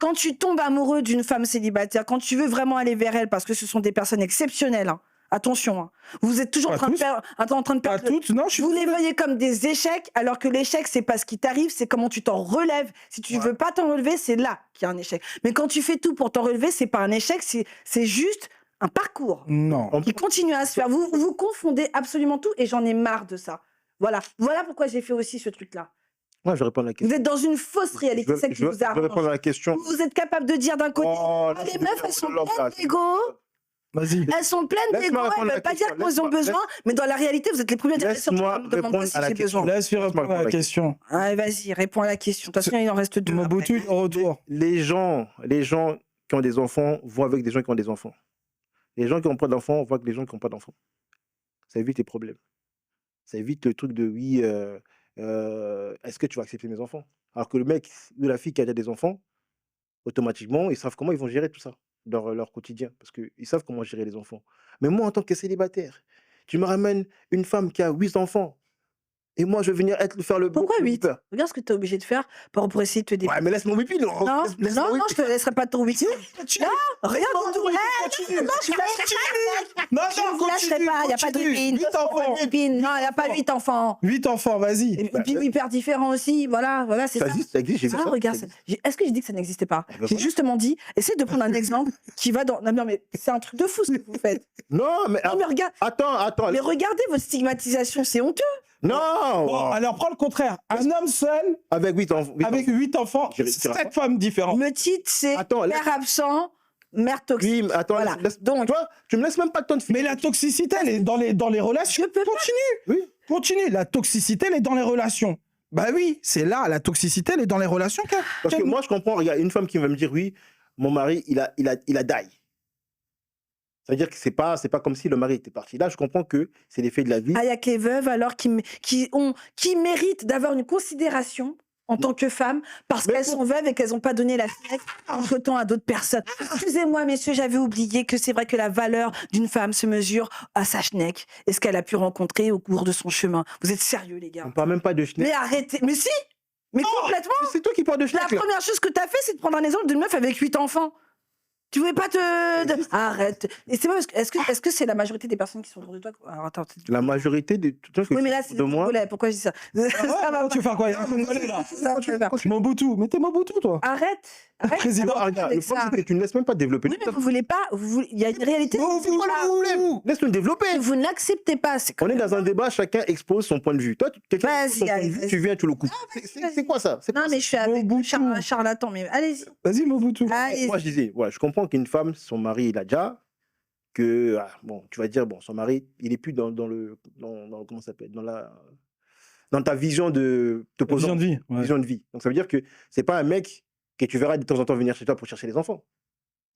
Quand tu tombes amoureux d'une femme célibataire, quand tu veux vraiment aller vers elle, parce que ce sont des personnes exceptionnelles, hein, attention, hein, vous êtes toujours en Pas train de tous. perdre, en train de Pas perdre le- toutes, non, je suis Vous les désolé. voyez comme des échecs, alors que l'échec, c'est pas ce qui t'arrive, c'est comment tu t'en relèves. Si tu Ouais. veux pas t'en relever, c'est là qu'il y a un échec. Mais quand tu fais tout pour t'en relever, c'est pas un échec, c'est juste un parcours Non. on- qui continue à se faire. Vous confondez absolument tout et j'en ai marre de ça. Voilà pourquoi j'ai fait aussi ce truc-là. moi, je vais répondre à la Vous question. êt dans une fausse réalité, celle qui vous Je vais répondre arrange. à la question. Vous êtes capable de dire d'un côté, Oh, là, les c'est meufs, du elles sont développement, pleines là. d'ego, Vas-y. elles sont pleines Laisse-moi d'ego, répondre elles à la veulent pas dire question. qu'elles ont besoin, mais dans la réalité, vous êtes les premiers à dire qu'elles Laisse-moi me demander répondre si à la j'ai question. besoin. Laisse-lui répondre à la question. Allez, vas-y, réponds à la question. De toute façon, il en reste deux. après. Mobutu, au retour. Les gens qui ont des enfants vont avec des gens qui ont des enfants. Les gens qui n'ont pas d'enfants vont avec les gens qui n'ont pas d'enfants. Ça évite les problèmes. Ça évite le truc de oui, est-ce que tu vas accepter mes enfants? Alors que le mec ou la fille qui a déjà des enfants, automatiquement, ils savent comment ils vont gérer tout ça, leur quotidien, parce qu'ils savent comment gérer les enfants. Mais moi, en tant que célibataire, tu me ramènes une femme qui a 8 enfants, et moi, je vais venir faire le Pourquoi le 8? beeper. Regarde ce que tu es obligé de faire pour essayer de te Ouais, défendre. mais laisse mon pipi, Non, non, non, je te laisserai pas ton 8. Continue. Regarde, Continue. non, je te laisserai pas. Non, Je ne vous lâcherai pas, il n'y a pas de continue. répine. 8 enfants. Non, il n'y a pas 8 enfants. 8 enfants, vas-y. Et puis hyper différents aussi, voilà, c'est Ça ça. existe, j'ai vu Ah, ça. regarde, ça existe. est-ce que j'ai dit que ça n'existait pas? ben J'ai voilà. justement dit, essaye de prendre un exemple qui va dans. Non, mais c'est un truc de fou ce que vous faites. Non, mais Non, mais regarde, attends. mais regardez votre stigmatisation, c'est honteux. Non Bon, alors prends le contraire. Un homme seul Avec 8 enfants. avec 8 enfants, Je dirais 7 femmes différentes. Le titre, c'est Attends, père absent, mère toxique. Oui, mais attends, Voilà. Donc, toi, tu me laisses même pas le temps de Mais finir. la toxicité, elle est dans les relations. Je peux pas. Continue. Oui. Continue. La toxicité, elle est dans les relations. Bah oui, c'est là, la toxicité, elle est dans les relations. Parce que moi, je comprends, regarde, une femme qui va me dire, oui, mon mari, il a die. C'est-à-dire que c'est pas comme si le mari était parti. Là, je comprends que c'est l'effet de la vie. Ah, il y a que les veuves alors qui méritent d'avoir une considération en tant que femmes parce Mais qu'elles sont veuves et qu'elles n'ont pas donné la fête entre temps à d'autres personnes. Excusez-moi, messieurs, j'avais oublié que c'est vrai que la valeur d'une femme se mesure à sa schneck et ce qu'elle a pu rencontrer au cours de son chemin. Vous êtes sérieux, les On gars? parle même pas de schneck. Mais arrêtez. Mais si! Mais complètement! C'est toi qui parles de La schneck, là. première chose que tu as fait, c'est de prendre un exemple d'une meuf avec 8 enfants. Tu voulais pas te. Arrête. Et c'est vrai, est-ce que c'est la majorité des personnes qui sont autour de toi? Alors, attends. La majorité de tout Oui, mais là, c'est de moi. Congolais. Pourquoi je dis ça? Ça va Tu veux faire quoi? Il y a un Congolais, là. Ça va pas. Mobutu. Mais t'es Mobutu, toi. Arrête. Président. Non, regarde, avec le problème, ça. c'est que tu ne laisses même pas développer. Oui, mais vous voulez pas. Il y a une réalité. C'est quoi le problème? Laisse-le développer. Vous n'acceptez pas. C'est On est dans un débat, chacun expose son point de vue. Toi, quelqu'un Vas-y, expose son point de allez, vue, vas-y. tu viens, tu le coupes. C'est quoi ça? C'est Non, quoi mais je suis avec Mobutu. un charlatan. Mais allez-y. Vas-y, Mobutu. Allez-y. Moi, je disais, voilà, je comprends qu'une femme, son mari, il a déjà, que, bon, tu vas dire, bon, son mari, il est plus dans comment ça s'appelle, dans ta vision de Vision de vie. Ouais. vision de vie. Donc, ça veut dire que c'est pas un mec que tu verras de temps en temps venir chez toi pour chercher les enfants.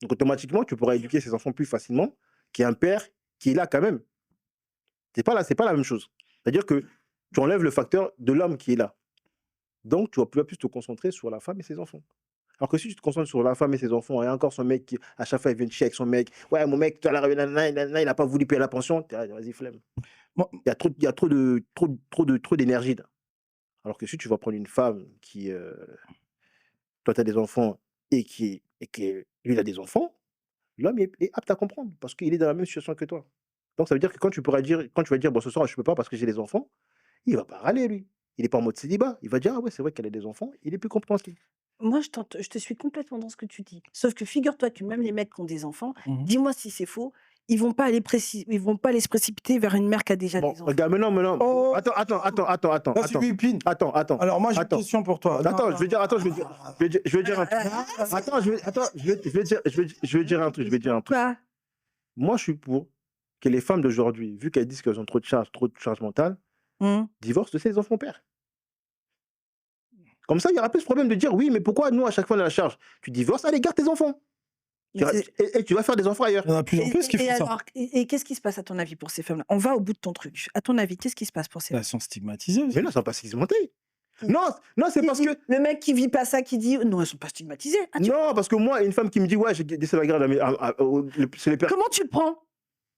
Donc, automatiquement, tu pourras éduquer ses enfants plus facilement qu'un père qui est là quand même. C'est pas la même chose. C'est-à-dire que tu enlèves le facteur de l'homme qui est là. Donc, tu vas plus te concentrer sur la femme et ses enfants. Alors que si tu te concentres sur la femme et ses enfants, et encore son mec qui, à chaque fois, il vient te chier avec son mec. Ouais, mon mec, il n'a pas voulu payer la pension. Vas-y, flemme. Bon. Il y a trop d'énergie. Là. Alors que si tu vas prendre une femme qui, toi, tu as des enfants et que lui, il a des enfants, l'homme est apte à comprendre parce qu'il est dans la même situation que toi. Donc, ça veut dire que quand tu vas dire, bon, ce soir, je ne peux pas parce que j'ai des enfants, il ne va pas râler, lui. Il n'est pas en mode célibat. Il va dire, ah ouais, c'est vrai qu'elle a des enfants. Il est plus compréhensif. Moi, je te suis complètement dans ce que tu dis. Sauf que figure-toi que même les mecs qui ont des enfants, Mhm. dis-moi si c'est faux, ils vont pas aller se précipiter vers une mère qui a déjà Bon, des enfants. regarde, maintenant. Oh. Attends. Là, tu lui pines. Attends. Alors, moi, j'ai une Attends. question pour toi. Attends, Non, je vais dire un truc. Attends, je vais dire un truc. Quoi? Moi, je suis pour que les femmes d'aujourd'hui, vu qu'elles disent qu'elles ont trop de charge mentale, divorcent de ses enfants pères. Comme ça, il y aura plus ce problème de dire oui, mais pourquoi nous, à chaque fois, on a la charge? Tu divorces, allez, garde tes enfants. Et tu vas faire des enfants ailleurs. Il y en a plus en plus qui font ça. alors, et qu'est-ce qui se passe à ton avis pour ces femmes-là? On va au bout de ton truc. À ton avis, qu'est-ce qui se passe pour ces Elles femmes? sont stigmatisées aussi. Mais là, ça va pas s'augmenter. Non, non, c'est parce que. Le mec qui vit pas ça, qui dit non, elles sont pas stigmatisées. Ah, Non, parce que moi, une femme qui me dit, ouais, j'ai laissé la garde c'est les personnes. Comment tu le prends?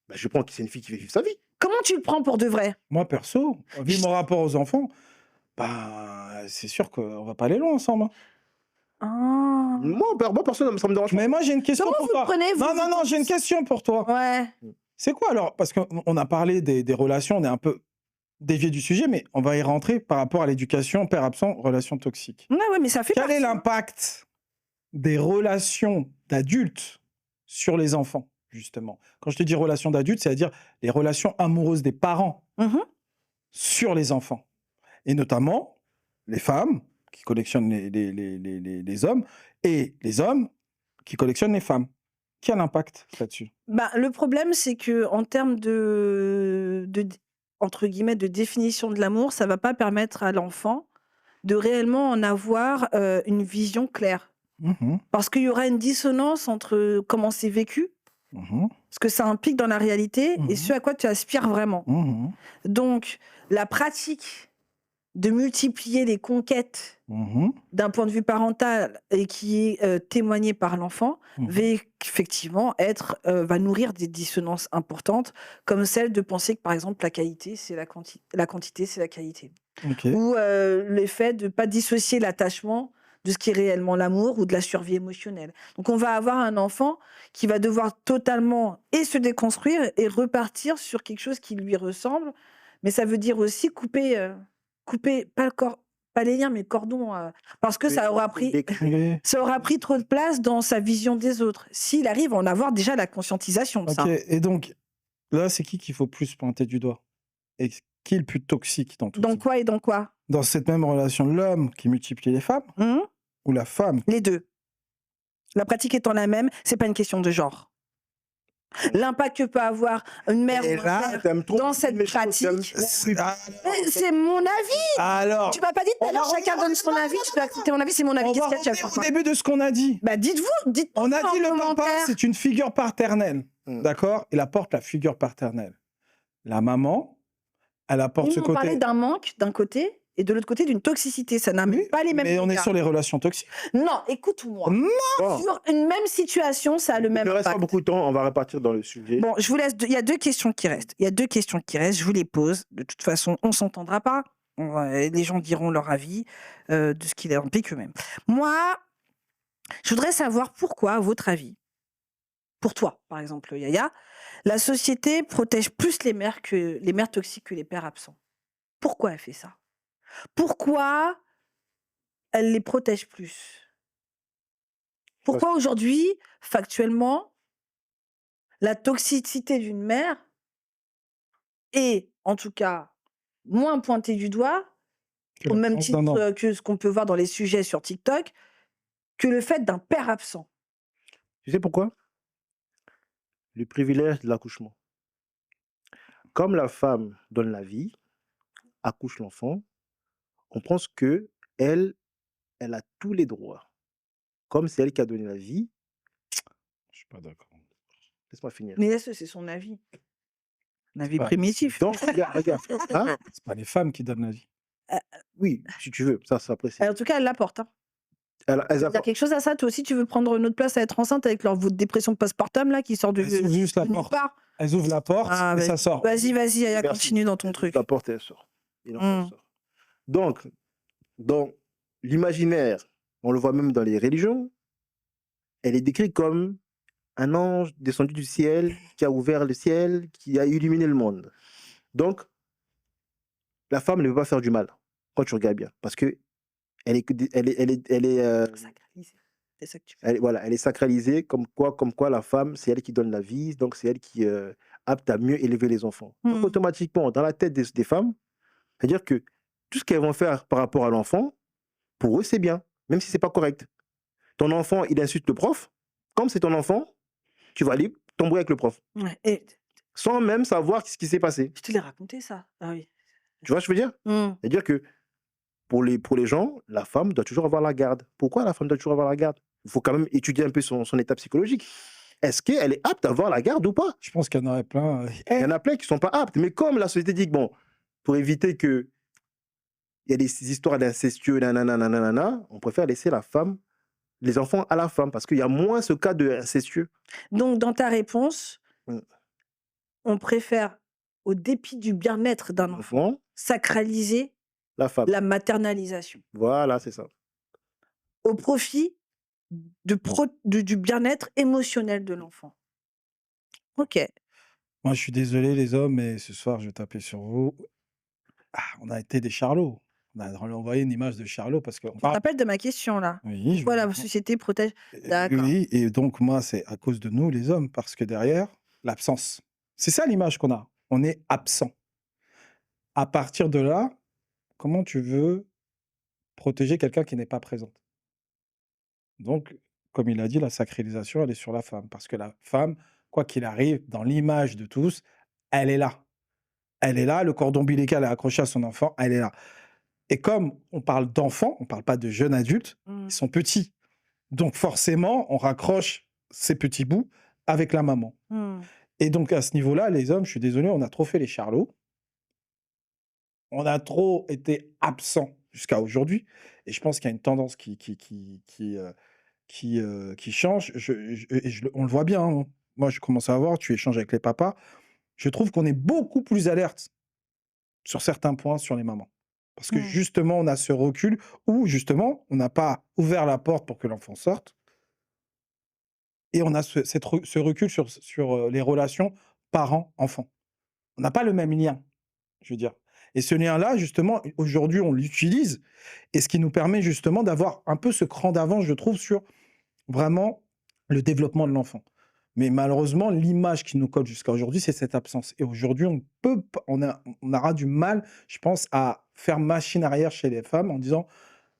Bah, je prends que c'est une fille qui veut vivre sa vie. Comment tu le prends pour de vrai? Moi, perso, vu mon rapport aux enfants, bah, c'est sûr qu'on va pas aller loin ensemble, hein. Ah. Moi, personne, ça me dérange pas. Mais moi, j'ai une question Comment pour vous le toi. prenez, vous, Non, non, non, j'ai une question pour toi. Ouais. C'est quoi alors? Parce qu'on a parlé des relations, on est un peu dévié du sujet, mais on va y rentrer par rapport à l'éducation, père absent, relations toxiques. Ouais, mais ça fait Quel partie. est l'impact des relations d'adultes sur les enfants, justement? Quand je te dis relations d'adultes, c'est-à-dire les relations amoureuses des parents Mhm. sur les enfants. Et notamment les femmes qui collectionnent les hommes et les hommes qui collectionnent les femmes. Quel impact là-dessus? Bah, le problème, c'est que en termes entre guillemets, de définition de l'amour, ça va pas permettre à l'enfant de réellement en avoir une vision claire. Mhm, Parce qu'il y aura une dissonance entre comment c'est vécu, mhm, ce que ça implique dans la réalité, et ce à quoi tu aspires vraiment. mhm, Donc, la pratique de multiplier les conquêtes mhm, d'un point de vue parental et qui est témoigné par l'enfant, mhm. va effectivement va nourrir des dissonances importantes, comme celle de penser que, par exemple, la qualité, c'est la quantité, c'est la qualité. Ok. Ou l'effet de ne pas dissocier l'attachement de ce qui est réellement l'amour ou de la survie émotionnelle. Donc, on va avoir un enfant qui va devoir totalement se déconstruire et repartir sur quelque chose qui lui ressemble. Mais ça veut dire aussi couper pas le corps, pas les liens, mais le cordon, parce que ça aura pris trop de place dans sa vision des autres. S'il arrive à en avoir déjà la conscientisation de Ok, ça. et donc, là, c'est qui qu'il faut plus pointer du doigt? Et qui est le plus toxique dans tout Dans ça? quoi et dans quoi? Dans cette même relation, l'homme qui multiplie les femmes ou la femme? Les deux. La pratique étant la même, c'est pas une question de genre. L'impact que peut avoir une mère Et ou un là, père t'aimes trop dans dire cette les choses, t'aimes pratique. trop- Mais c'est mon avis. Alors, Tu m'as pas dit tout à on l'heure, va chacun donne son avis, tu dois accepter mon avis, c'est mon avis. on va Qu'est-ce qu'il y a revenir au début de ce qu'on a dit. Bah dites-moi On a dit en le papa, commentaire. c'est une figure paternelle. D'accord? Il apporte la figure paternelle. La maman, elle apporte ce On parlait côté. d'un manque d'un côté et de l'autre côté d'une toxicité. Ça n'a Oui, pas les mêmes mais on est dégâts. sur les relations toxiques. Non, écoute-moi. Non. Bon, Sur une même situation, ça a le il même ne reste pas impact. beaucoup de temps, on va repartir dans le sujet. Bon, je vous laisse. Il y a deux questions qui restent. Je vous les pose. De toute façon, on s'entendra pas. Les gens diront leur avis de ce qu'il implique eux-mêmes. Moi, je voudrais savoir pourquoi, à votre avis, pour toi, par exemple, Yaya, la société protège plus les mères toxiques que les pères absents. Pourquoi elle fait ça? Pourquoi elle les protège plus? Pourquoi aujourd'hui, factuellement, la toxicité d'une mère est, en tout cas, moins pointée du doigt, Que au même l'absence titre d'un homme. que ce qu'on peut voir dans les sujets sur TikTok, que le fait d'un père absent? Tu sais pourquoi? Le privilège de l'accouchement. Comme la femme donne la vie, accouche l'enfant, on pense que elle a tous les droits. Comme c'est elle qui a donné la vie, Je suis pas d'accord. laisse-moi finir. Mais c'est son avis. Un avis pas- primitif. Donc, regarde. Hein? C'est pas les femmes qui donnent la vie. Oui, si tu veux, ça après c'est. En tout cas, elle l'apporte. Hein. Elles Il y a apportent. quelque chose à ça. Toi aussi, tu veux prendre notre place à être enceinte avec votre dépression postpartum là qui sort de Elles ouvrent juste la nulle porte. part. Elles ouvrent la porte Ah, et vas-y. ça sort. Vas-y, Yaya, Merci. continue dans ton truc. La porte, elle sort. Et l'enfant Mm. sort. Donc, dans l'imaginaire, on le voit même dans les religions, elle est décrite comme un ange descendu du ciel, qui a ouvert le ciel, qui a illuminé le monde. Donc, la femme ne peut pas faire du mal, quand tu regardes bien, parce que elle est, Sacralisé. C'est ça que tu elle est sacralisée, comme quoi la femme, c'est elle qui donne la vie, donc c'est elle qui est apte à mieux élever les enfants. Donc, Mhm. automatiquement, dans la tête des femmes, c'est-à-dire que tout ce qu'elles vont faire par rapport à l'enfant, pour eux, c'est bien, même si c'est pas correct. Ton enfant, il insulte le prof, comme c'est ton enfant, tu vas aller t'embrouiller avec le prof, Ouais. Et sans même savoir ce qui s'est passé. je te l'ai raconté ça. Ah oui. Tu vois ce que je veux dire? Mm. C'est-à-dire que pour les gens, la femme doit toujours avoir la garde. Pourquoi la femme doit toujours avoir la garde? Il faut quand même étudier un peu son état psychologique. Est-ce qu'elle est apte à avoir la garde ou pas? Je pense qu'il y en aurait plein. Il y en a plein qui ne sont pas aptes. Mais comme la société dit que, bon, pour éviter que il y a des histoires d'incestueux, nanana, nanana, on préfère laisser la femme, les enfants à la femme, parce qu'il y a moins ce cas de incestueux. Donc, dans ta réponse, Mm. on préfère, au dépit du bien-être d'un enfant, Enfant, sacraliser la femme. la maternalisation Voilà, c'est ça. au profit du bien-être émotionnel de l'enfant. Ok. Moi, je suis désolé, les hommes, mais ce soir, je vais taper sur vous. Ah, on a été des charlots. On a envoyé une image de Charlot parce qu'on Tu te parle. rappelles de ma question là? Oui, Pourquoi la société protège? D'accord. oui, et donc moi, c'est à cause de nous, les hommes, parce que derrière, l'absence. C'est ça l'image qu'on a. On est absent. À partir de là, comment tu veux protéger quelqu'un qui n'est pas présent? Donc, comme il a dit, la sacralisation, elle est sur la femme. Parce que la femme, quoi qu'il arrive, dans l'image de tous, elle est là. Elle est là, le cordon ombilical est accroché à son enfant, elle est là. Et comme on parle d'enfants, on ne parle pas de jeunes adultes, Mm. ils sont petits. Donc forcément, on raccroche ces petits bouts avec la maman. Mm. Et donc à ce niveau-là, les hommes, je suis désolé, on a trop fait les charlots. On a trop été absents jusqu'à aujourd'hui. Et je pense qu'il y a une tendance qui change. On le voit bien, hein. Moi, je commence à voir, tu échanges avec les papas. Je trouve qu'on est beaucoup plus alerte sur certains points sur les mamans. Parce que Mm. justement, on a ce recul où justement, on n'a pas ouvert la porte pour que l'enfant sorte. Et on a ce recul sur les relations parents-enfants. On n'a pas le même lien, je veux dire. Et ce lien-là, justement, aujourd'hui, on l'utilise. Et ce qui nous permet justement d'avoir un peu ce cran d'avance, je trouve, sur vraiment le développement de l'enfant. Mais malheureusement, l'image qui nous colle jusqu'à aujourd'hui, c'est cette absence. Et aujourd'hui, on aura du mal, je pense, à faire machine arrière chez les femmes en disant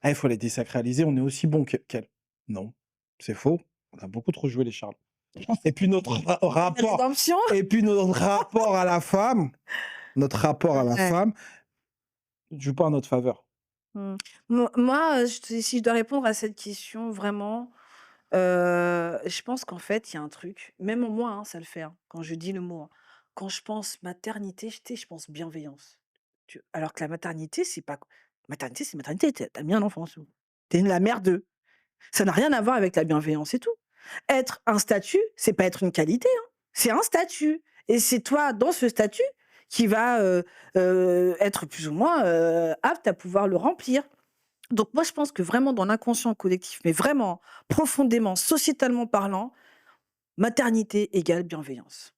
ah, il faut les désacraliser, on est aussi bon qu'elles. Non, c'est faux. On a beaucoup trop joué les charles. Et puis rapport, Rédemption? et puis notre rapport à la femme, Ouais. ne joue pas en notre faveur. Mm. Moi, si je dois répondre à cette question, vraiment, je pense qu'en fait, il y a un truc, même en moi, hein, ça le fait, hein, quand je dis le mot, hein. Quand je pense maternité, je pense bienveillance. Alors que la maternité, c'est pas. Maternité, c'est maternité. T'as mis un enfant, c'est tout. T'es la mère d'eux. Ça n'a rien à voir avec la bienveillance et tout. Être un statut, c'est pas être une qualité, hein. C'est un statut. Et c'est toi, dans ce statut, qui va être plus ou moins apte à pouvoir le remplir. Donc moi, je pense que vraiment dans l'inconscient collectif, mais vraiment profondément, sociétalement parlant, maternité égale bienveillance.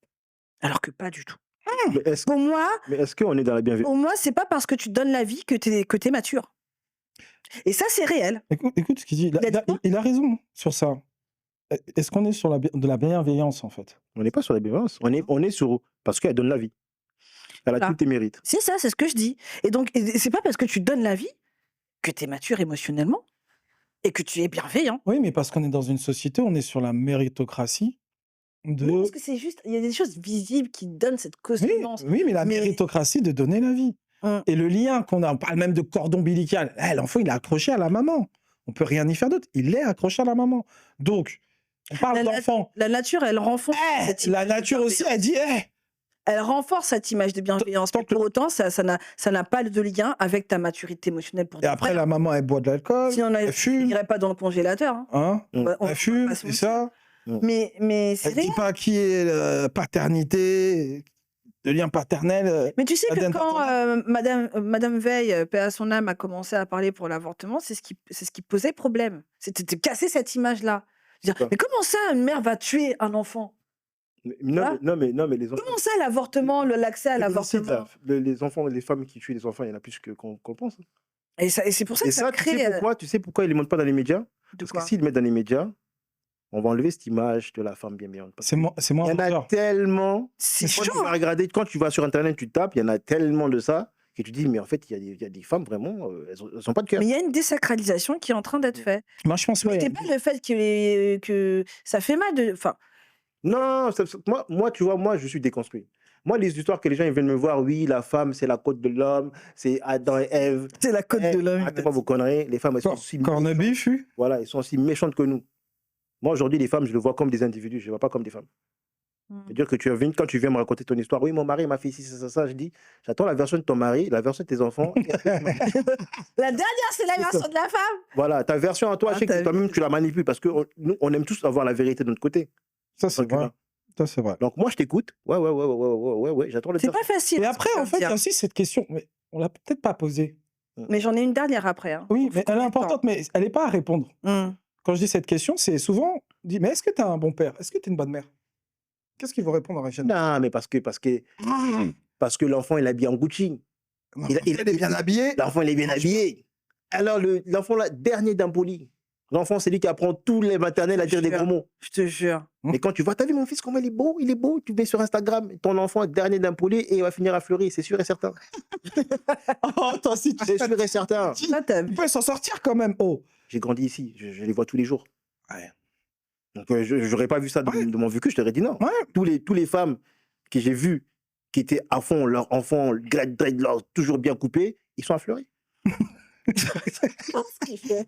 Alors que pas du tout. Mais est-ce Pour moi, qu'on est dans la bienveillance? c'est pas parce que tu te donnes la vie que t'es mature. Et ça, c'est réel. Écoute ce qu'il dit. Il a raison sur ça. Est-ce qu'on est sur de la bienveillance, en fait? On n'est pas sur la bienveillance. On est sur... Parce qu'elle donne la vie. Elle a Voilà. tous tes mérites. C'est ça, c'est ce que je dis. Et donc, c'est pas parce que tu donnes la vie que tu es mature émotionnellement et que tu es bienveillant. Oui, mais parce qu'on est dans une société, on est sur la méritocratie Oui, parce de... que c'est juste, il y a des choses visibles qui donnent cette cosonance. Oui, mais la méritocratie de donner la vie. Et le lien qu'on a, on parle même de cordon ombilical. L'enfant, il est accroché à la maman. On peut rien y faire d'autre. Il est accroché à la maman. Donc, on parle d'enfant. La nature, elle renforce cette La image de nature aussi, elle bienveillance. dit Elle renforce cette image de bienveillance. Mais pour autant, ça n'a pas de lien avec ta maturité émotionnelle pour Et après, la maman, elle boit de l'alcool, si elle fume. On n'irait pas dans le congélateur. Hein. Elle fume, c'est ça. Mais c'est elle ne dit pas qui est paternité, de lien paternel. Mais tu sais que quand Madame Veil, paix à son âme, a commencé à parler pour l'avortement, c'est ce qui posait problème. C'était de casser cette image-là. Mais comment ça, une mère va tuer un enfant? Non, mais les enfants... Comment ça, l'avortement, l'accès à l'avortement? Les enfants, les femmes qui tuent les enfants, il y en a plus qu'on le pense. Et c'est pour ça que ça crée... Tu sais pourquoi ils ne les montrent pas dans les médias? Parce que s'ils le mettent dans les médias, on va enlever cette image de la femme bienveillante. C'est moi. Il y en a tellement. C'est chaud. Quand tu vas sur Internet, tu tapes, il y en a tellement de ça que tu dis, mais en fait, il y a des femmes vraiment, elles n'ont pas de cœur. Mais il y a une désacralisation qui est en train d'être faite. Moi, je pense que. C'est pas le fait que ça fait mal de. Enfin. Non, moi, tu vois, moi, je suis déconstruit. Moi, les histoires que les gens ils viennent me voir, oui, la femme, c'est la côte de l'homme, c'est Adam et Ève. C'est la côte de l'homme. Arrêtez pas vos conneries. Les femmes, elles sont aussi méchantes. Voilà, elles sont aussi méchantes que nous. Moi, aujourd'hui, les femmes, je les vois comme des individus, je ne les vois pas comme des femmes. C'est-à-dire que quand tu viens me raconter ton histoire, oui, mon mari m'a fait ci, ça, je dis, j'attends la version de ton mari, la version de tes enfants. La dernière, c'est la C'est ça. version de la femme. Voilà, ta version à toi, Ah, je sais que t'as toi-même, vu. tu la manipules parce que nous, on aime tous avoir la vérité de notre côté, Ça, en c'est tant vrai. qu'humain. Ça, c'est vrai. Donc, moi, je t'écoute. Ouais, j'attends le C'est pas version. facile Et ce après, que tu en viens de fait, il y a dire. aussi cette question, mais on l'a peut-être pas posée. Mais j'en ai une dernière après. Hein. Oui, Il faut mais elle est combien de temps? importante, mais elle n'est pas à répondre. Hmm. Quand je dis cette question, c'est souvent, on dit, mais est-ce que tu as un bon père? Est-ce que tu es une bonne mère? Qu'est-ce qu'ils vont répondre en général? Non, mais parce que l'enfant, il est habillé en Gucci. Il est bien habillé. L'enfant, il est bien habillé. Alors, l'enfant, là, dernier d'impoli. L'enfant, c'est lui qui apprend tous les maternelles à dire des gros mots. Je te jure. Et quand tu vois, t'as vu mon fils, comment il est beau, tu mets sur Instagram, ton enfant est dernier d'impoli et il va finir à Fleury, c'est sûr et certain. Oh, toi aussi, C'est sûr et certain. Toi, t'as tu vu. peux s'en sortir quand même. Oh. J'ai grandi ici, je les vois tous les jours. Ouais. Donc, j'aurais pas vu ça Ouais. de mon vécu, je t'aurais dit non. Ouais. Tous les femmes que j'ai vues qui étaient à fond, leur enfant, dreadlocks, toujours bien coupés, ils sont à Fleury.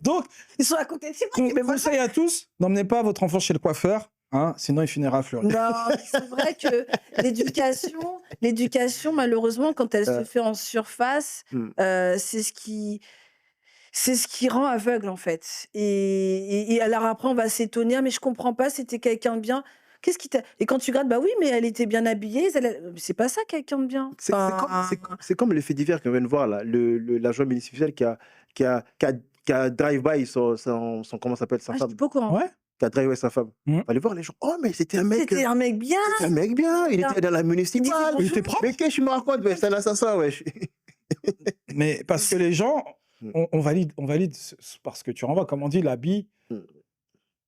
Donc, Ils sont à côté de chez moi. mes conseils à tous, n'emmenez pas votre enfant chez le coiffeur, hein, sinon il finira à Fleury. Non, mais c'est vrai que l'éducation, malheureusement, quand elle se fait en surface, Hmm. c'est ce qui rend aveugle, en fait. Et alors après, on va s'étonner, «Ah, mais je comprends pas, c'était quelqu'un de bien. Qu'est-ce qui t'a...» Et quand tu grattes, bah oui, mais elle était bien habillée. C'est pas ça, quelqu'un de bien. C'est comme le fait divers qu'on vient de voir là, l'agent municipal qui a drive-by comment ça s'appelle, sa Ah, je femme. suis pas au courant. Ouais. Qui a drive-by sa femme. Hmm. Allez voir les gens. Oh, mais c'était un mec. C'était un mec bien. C'était un mec bien. Il Bien. était dans la municipale. Il était propre. Mais qu'est-ce que je me raconte? C'est un assassin, wesh. Mais parce que les gens, Hmm. on valide parce que tu renvoies, comme on dit, l'habit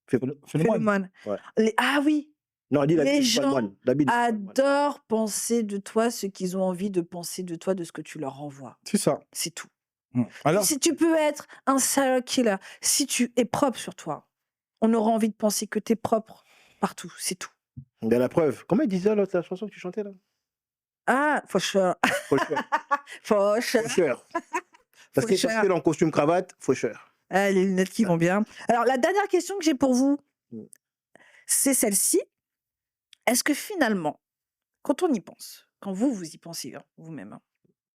Fais- fait le moine. Phénomène. Ouais. Ah oui, Non, dis les l'habit, c'est pas le gens moine. L'habit, c'est pas le moine. adorent penser de toi ce qu'ils ont envie de penser de toi, de ce que tu leur renvoies. C'est ça. C'est tout. Alors, Si tu peux être un serial killer, si tu es propre sur toi, on aura envie de penser que tu es propre partout, c'est tout. Il y a la preuve. Comment il disait l'autre, la chanson que tu chantais là? Ah, faucheur. Faucheur. Faucheur. Faucheur. Parce Faucheur. qu'il est en costume cravate, faucheur. Ah, les lunettes qui vont bien. Alors, la dernière question que j'ai pour vous, Mm. c'est celle-ci. Est-ce que finalement, quand on y pense, quand vous y pensez vous-même, hein,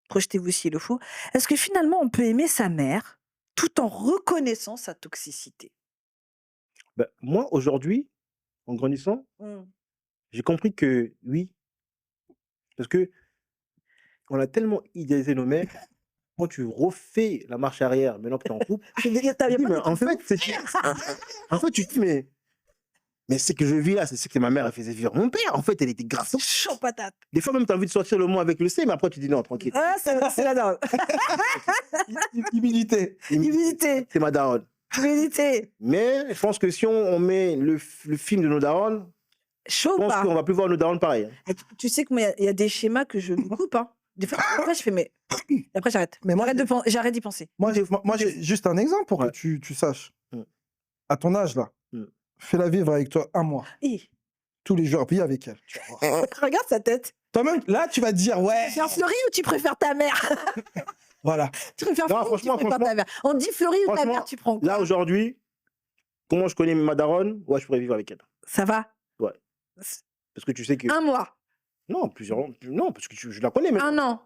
projetez-vous s'il le faut, est-ce que finalement on peut aimer sa mère tout en reconnaissant sa toxicité? Ben, moi, aujourd'hui, en grandissant, j'ai compris que oui. Parce que on a tellement idéalisé nos mères, quand tu refais la marche arrière, maintenant que tu es en couple, Je veux dire, tu dis, mais en fait, en fait, tu te dis, mais ce que je vis là, c'est ce que ma mère elle faisait vivre. Mon père, en fait, elle était grave. chaud patate. Des fois, même, tu as envie de sortir le mot avec le C, mais après, tu dis non, tranquille. Ah, c'est la daronne. humilité. Humilité. C'est ma daronne. Humilité. Mais je pense que si on met le film de nos darons, Chaud je pense pas. qu'on va plus voir nos darons pareil. Hein. Et tu sais que moi, il y a des schémas que je me coupe. Hein. Des fois, je fais, mais. Et après, j'arrête. Mais moi, J'arrête d'y penser. Moi, j'ai juste un exemple pour Ouais. que tu saches. Mm. À ton âge, là, fais-la vivre avec toi 1 mois. Hi. Tous les jours, vis avec elle. Tu vas voir. Regarde sa tête. Toi-même, là, tu vas te dire, ouais, Tu préfères Fleury ou tu préfères ta mère? voilà. Tu préfères Non, Fleury ou tu franchement, préfères ta mère? On dit Fleury ou ta franchement, mère, tu prends quoi? Là, aujourd'hui, comment je connais ma daronne, ouais, je pourrais vivre avec elle. Ça va? Ouais. Parce que tu sais que. 1 mois. Non, non, parce que je la connais maintenant. 1 an.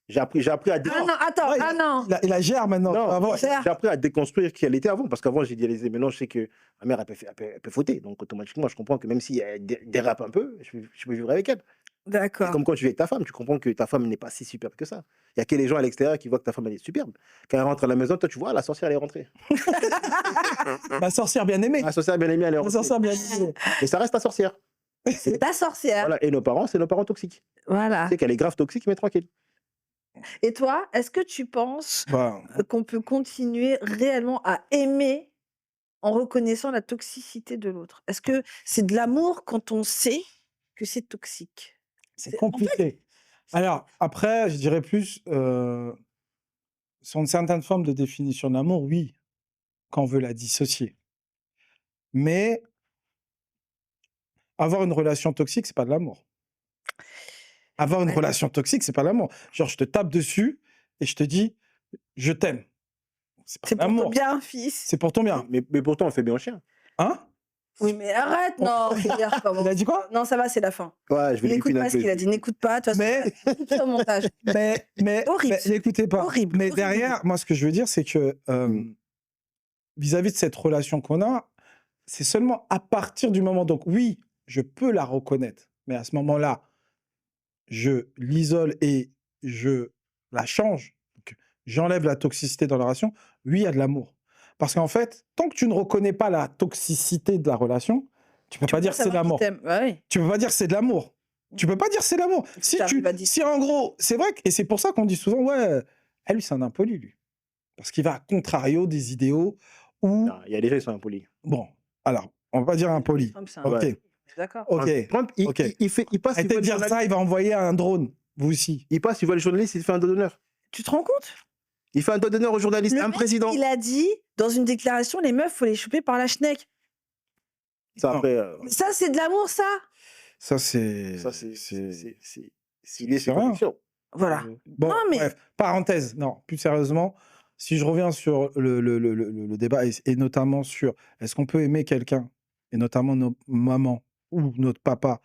J'ai appris à 1 an, attends, Ouais, 1 an. Il a gère maintenant. Non, Avant, j'ai appris à déconstruire qui elle était avant, parce qu'avant j'idéalisais. Maintenant, je sais que ma mère, elle peut fauter. Donc, automatiquement, je comprends que même si elle dérape un peu, je peux vivre avec elle. C'est D'accord. comme quand tu vis avec ta femme, tu comprends que ta femme n'est pas si superbe que ça. Il y a que les gens à l'extérieur qui voient que ta femme elle est superbe. Quand elle rentre à la maison, toi, tu vois, la sorcière, elle est rentrée. ma sorcière bien aimée. La sorcière bien aimée, elle est Ma rentrée. sorcière bien aimée. Mais ça reste ta sorcière. C'est ta sorcière. Voilà. Et nos parents, c'est nos parents toxiques. Voilà. Tu sais qu'elle est grave toxique, mais tranquille. Et toi, est-ce que tu penses Bah, qu'on peut continuer réellement à aimer en reconnaissant la toxicité de l'autre? Est-ce que c'est de l'amour quand on sait que c'est toxique? c'est compliqué. Alors, après, je dirais plus, sur une certaine forme de définition de l'amour, oui, quand on veut la dissocier. Mais avoir une relation toxique, c'est pas de l'amour. Avoir une Ouais. relation toxique, c'est pas l'amour. Genre, je te tape dessus et je te dis, je t'aime. C'est pas C'est de pour ton l'amour. bien, fils. C'est pour ton bien. Mais pourtant, on fait bien au chien. Hein? Oui, mais arrête, On- non, faut dire Il a comment. dit quoi? Non, ça va, c'est la fin. Ouais, je vais N'écoute l'écouter un pas ce qu'il a peu. dit, n'écoute pas. De toute façon, Mais, tout ça au montage. Horrible, n'écoutez pas. horrible, Mais horrible. derrière, moi, ce que je veux dire, c'est que vis-à-vis de cette relation qu'on a, c'est seulement à partir du moment. Donc, oui, je peux la reconnaître, mais à ce moment-là, je l'isole et je la change. Donc, j'enlève la toxicité dans la relation. Oui, il y a de l'amour. Parce qu'en fait, tant que tu ne reconnais pas la toxicité de la relation, tu peux Tu pas peux dire pas que c'est de savoir qui l'amour. t'aime. Bah oui. Tu peux pas dire que c'est de l'amour. Tu peux pas dire que c'est de l'amour. Il faut que Si t'arrives à si en gros, c'est vrai et c'est pour ça qu'on dit souvent ouais, lui c'est un impoli lui. Parce qu'il va à contrario des idéaux ou Non, il y a des gens qui sont impolis. bon, alors, on va pas dire impoli. Trump, c'est un OK. Ouais. D'accord. OK. Trump, OK. il passe, il Arrêtez voit de les dire ça, journalistes. il va envoyer un drone, vous aussi. Il passe, il voit les journalistes, il fait un doigt d'honneur. Tu te rends compte? Il fait un doigt d'honneur aux journalistes. Le Un mec, président. il a dit dans une déclaration, les meufs, faut les choper par la schneck. Ça, Non. après, Mais ça, c'est de l'amour, ça. Ça c'est ça, c'est c'est ses rien. convictions. Voilà. Bon, Non, mais bref, parenthèse, non, plus sérieusement, si je reviens sur le débat et notamment sur est-ce qu'on peut aimer quelqu'un, et notamment nos mamans ou notre papa,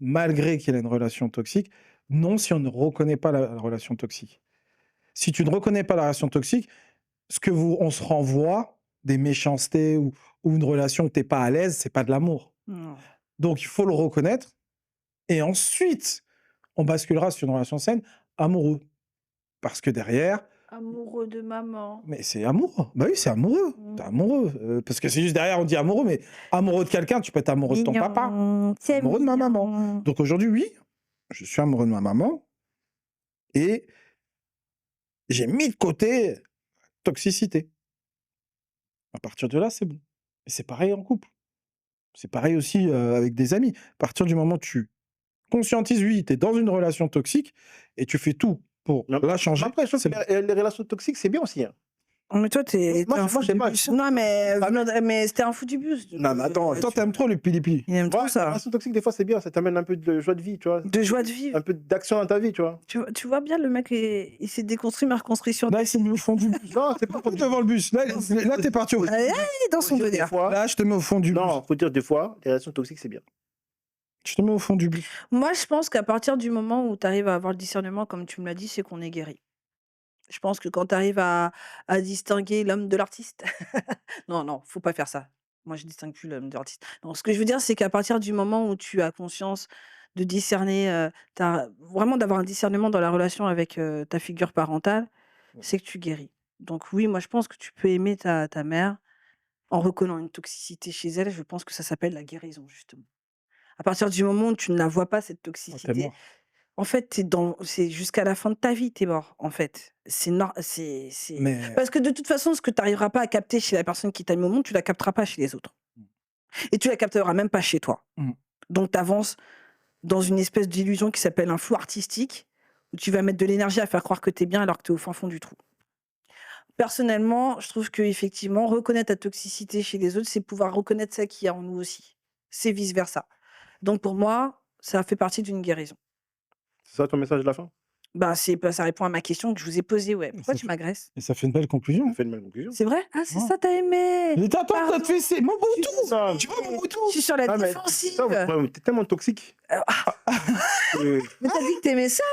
malgré qu'il ait une relation toxique, non, si on ne reconnaît pas la relation toxique. Si tu ne reconnais pas la relation toxique, on se renvoie des méchancetés ou une relation que tu n'es pas à l'aise, c'est pas de l'amour. non. Donc il faut le reconnaître et ensuite on basculera sur une relation saine, amoureux. Parce que derrière, Amoureux de maman. mais c'est amoureux. Bah oui, c'est amoureux. T'es amoureux. Parce que c'est juste derrière, on dit amoureux, mais amoureux de quelqu'un, tu peux être amoureux de ton papa. Mignon, c'est Amoureux de ma maman. mignon. Donc aujourd'hui, oui, je suis amoureux de ma maman et j'ai mis de côté toxicité. À partir de là, c'est bon. Et c'est pareil en couple. C'est pareil aussi avec des amis. À partir du moment où tu conscientises, oui, tu es dans une relation toxique et tu fais tout pour Non, la changer. Après, je trouve c'est que bon. les relations toxiques, c'est bien aussi. Hein. Mais toi, t'es Moi, un moi, fou je sais du pas. bus. Non, mais c'était un fou du bus. Non, mais attends, Toi, t'aimes trop le pili-pili. Il aime trop Ouais, les ça. relations toxiques, des fois, c'est bien. Ça t'amène un peu de joie de vie, tu vois. De joie de vivre. Un peu d'action dans ta vie, tu vois. Tu vois bien, le mec, il s'est déconstruit, mais reconstruit sur. Là, il s'est mis au fond du bus. Non, c'est pas Devant le bus. Là, t'es parti au fond. Allez, il est dans son Faut dire des délire. fois. Là, je te mets au fond du bus. Non, faut dire des fois, les relations toxiques, c'est bien. Je te mets au fond du bus. Moi, je pense qu'à partir du moment où tu arrives à avoir le discernement, comme tu me l'as dit, c'est qu'on est guéri. Je pense que quand tu arrives à distinguer l'homme de l'artiste. Non, faut pas faire ça. Moi, je distingue plus l'homme de l'artiste. Non, ce que je veux dire, c'est qu'à partir du moment où tu as conscience de discerner, vraiment d'avoir un discernement dans la relation avec ta figure parentale, c'est que tu guéris. Donc oui, moi, je pense que tu peux aimer ta mère en reconnaissant une toxicité chez elle. Je pense que ça s'appelle la guérison, justement. À partir du moment où tu ne la vois pas, cette Oh, t'es toxicité, mort. en fait, c'est jusqu'à la fin de ta vie, tu es mort, en fait. C'est Mais parce que de toute façon, ce que tu n'arriveras pas à capter chez la personne qui t'a mis au monde, tu la capteras pas chez les autres. Et tu la capteras même pas chez toi. Mm. Donc, tu avances dans une espèce d'illusion qui s'appelle un flou artistique, où tu vas mettre de l'énergie à faire croire que tu es bien alors que tu es au fin fond du trou. Personnellement, je trouve qu'effectivement, reconnaître ta toxicité chez les autres, c'est pouvoir reconnaître ça qu'il y a en nous aussi. C'est vice-versa. Donc, pour moi, ça fait partie d'une guérison. C'est ça ton message de la fin? Ça répond à ma question que je vous ai posée, ouais. Pourquoi ça tu fait- m'agresses? et ça fait une belle conclusion. On fait une belle conclusion. C'est vrai? Ah, c'est Ouais. ça, t'as aimé? Mais attends, Pardon. t'as fait c'est Mobutu. Non, Tu vois Mobutu. Je suis sur la Ah, mais défensive. ça, ouais, t'es tellement toxique. Mais t'as dit que t'aimais ça,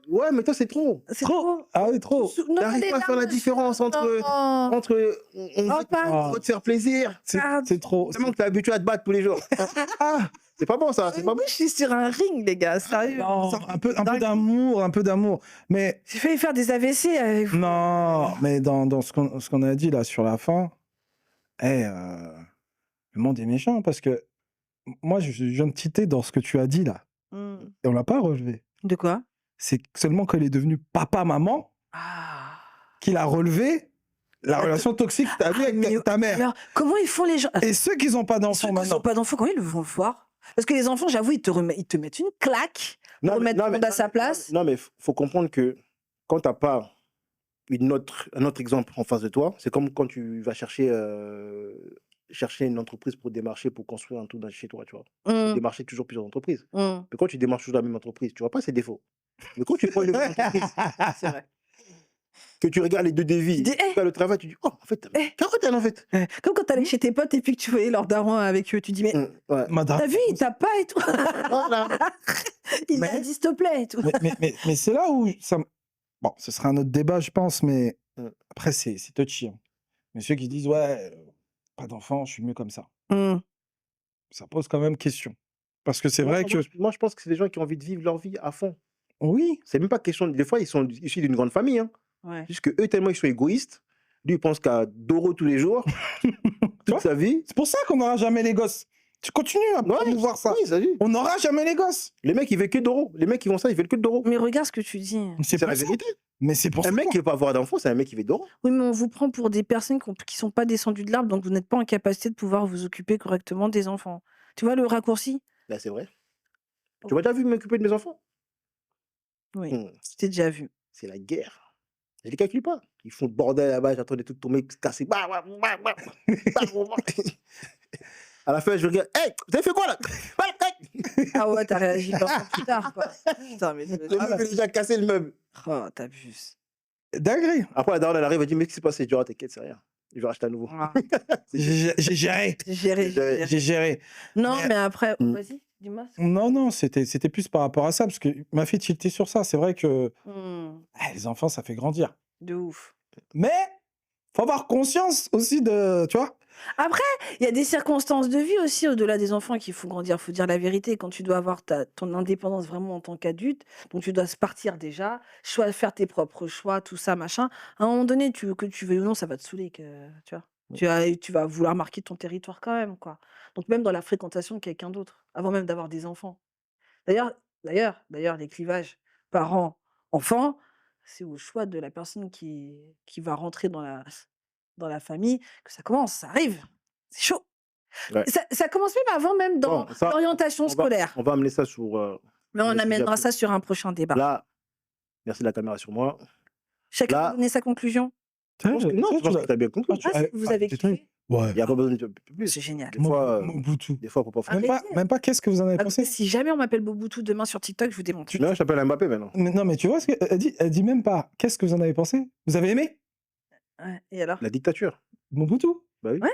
Ouais, mais toi, c'est trop. c'est Trop. trop. Ah oui, trop. Non, T'arrives les pas à faire la larmes, différence entre non. on Oh, pas. veut te faire plaisir. C'est trop. Tellement que t'es habitué à te battre tous les jours. Ah, C'est pas bon, ça. C'est pas bon. Je suis sur un ring, les gars, sérieux. non, un peu d'amour, un peu d'amour. Mais J'ai failli faire des AVC avec vous. non, mais dans ce qu'on a dit là sur la fin, le monde est méchant parce que moi, je viens de citer dans ce que tu as dit là, et on l'a pas relevé. De quoi? C'est seulement qu'elle est devenue papa-maman Ah. qu'il a relevé la relation toxique que tu as avec mais ta mère. Alors, comment ils font les gens? Et ceux qui n'ont pas Ceux d'enfants qui n'ont maintenant. pas d'enfants, comment ils vont le voir? Parce que les enfants, j'avoue, ils te mettent une claque pour remettre le monde à sa place. Non, mais faut comprendre que quand t'as pas un autre exemple en face de toi, c'est comme quand tu vas chercher une entreprise pour démarcher, pour construire un truc chez toi, tu vois. Hum, Démarcher toujours plusieurs entreprises. hum, Mais quand tu démarches toujours la même entreprise, tu vois pas ses défauts. Mais quand tu prends une nouvelle entreprise, c'est vrai. que tu regardes les deux Tu devis, dis, tu fais le travail, tu dis, oh, en fait, t'as Eh. 40 ans, en fait. Comme quand t'allais chez tes potes et puis que tu voyais leur daron avec eux, tu dis, mais Ouais. Madame. t'as vu, il tape pas et tout. Voilà. Il Mais- a dit, s'il te plaît et tout. Mais c'est là où ça. Bon, ce sera un autre débat, je pense, mais Mm. après, c'est touchy. Hein. Mais ceux qui disent, ouais, pas d'enfant, je suis mieux comme ça. Ça pose quand même question. Parce que c'est vrai que. Moi, je pense que c'est des gens qui ont envie de vivre leur vie à fond. Oui, C'est même pas question. Des fois, ils sont issus d'une grande famille. Hein. Ouais. Juste que eux, tellement ils sont égoïstes, lui, il pense qu'à Doro tous les jours, toute vois sa vie. c'est pour ça qu'on n'aura jamais les gosses. Tu continues à promouvoir ça. Oui, ça dit. On n'aura jamais les gosses. Les mecs, ils veulent que Doro. Les mecs, qui vont ça, ils veulent que Doro. Mais regarde ce que tu dis. C'est C'est pour la ça. vérité. Mais c'est pour Un ça. mec qui veut pas avoir d'enfant, c'est un mec qui veut Doro. Oui, mais on vous prend pour des personnes qui sont pas descendues de l'arbre, donc vous n'êtes pas en capacité de pouvoir vous occuper correctement des enfants. Tu vois le raccourci? Là, c'est vrai. Tu m'as déjà vu m'occuper de mes enfants? Oui, Hmm. c'était déjà vu. C'est la guerre. Je les calcule pas. Ils font le bordel là-bas, j'attendais tout tomber, casser. À la fin, je regarde. Hey, vous avez fait quoi là? Ah ouais, t'as réagi 20 ans plus tard, quoi. Putain, mais Le meuble est déjà cassé, le meuble. oh, t'abuses. Dinguerie. Après, la daronne, elle arrive, elle dit, mais qu'est-ce qui s'est passé? Je dis, oh, t'inquiète, c'est rien. Je vais racheter à nouveau. Ah, J'ai géré. j'ai géré, j'ai géré. J'ai géré. Non, Mais- mais après, Hmm. vas-y, dis-moi. Non, c'était plus par rapport à ça, parce que m'a fait tilter sur ça. C'est vrai que Hmm, les enfants, ça fait grandir. de ouf. Mais faut avoir conscience aussi de, tu vois. Après, il y a des circonstances de vie aussi au-delà des enfants qu'il faut grandir. Faut dire la vérité. Quand tu dois avoir ton indépendance vraiment en tant qu'adulte, donc tu dois se partir déjà, faire tes propres choix, tout ça, machin. À un moment donné, que tu veuilles ou non, ça va te saouler, tu vois. Tu vas vouloir marquer ton territoire quand même, quoi. Donc même dans la fréquentation de quelqu'un d'autre, avant même d'avoir des enfants. D'ailleurs, les clivages parents-enfants, c'est au choix de la personne qui va rentrer dans la famille que ça commence, ça arrive. C'est chaud. Ouais. Ça commence même avant même dans Bon, ça, l'orientation scolaire. On va amener ça sur. Mais on le sujet amènera après. ça sur un prochain débat. Là, merci de la caméra sur moi. Chacun là- va donner sa conclusion. Je pense que tu as bien compris. Vous avez kiffé? Ouais. Il n'y a pas besoin de plus. C'est génial. Des fois, Mobutu. des fois, faut pas faire. Même pas qu'est-ce que vous en avez pensé? Si jamais on m'appelle Bouboutou demain sur TikTok, je vous démonte. Non, je t'appelle Mbappé maintenant. Non, mais tu vois ce qu'elle dit? Elle dit même pas qu'est-ce que vous en avez pensé? Vous avez aimé? Ouais, et alors? La dictature. Mobutu? Bah oui. Ouais.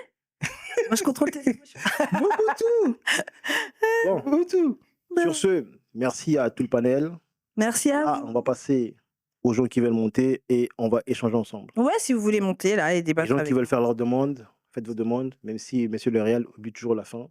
Moi, je contrôle tes émotions. Mobutu! Bon, Mobutu! sur ce, merci à tout le panel. Merci à Ah, vous. on va passer aux gens qui veulent monter et on va échanger ensemble. Ouais, si vous voulez monter là et Les débattre gens avec qui veulent nous. faire leurs demandes, faites vos demandes, même si Monsieur le Réal oublie toujours la fin.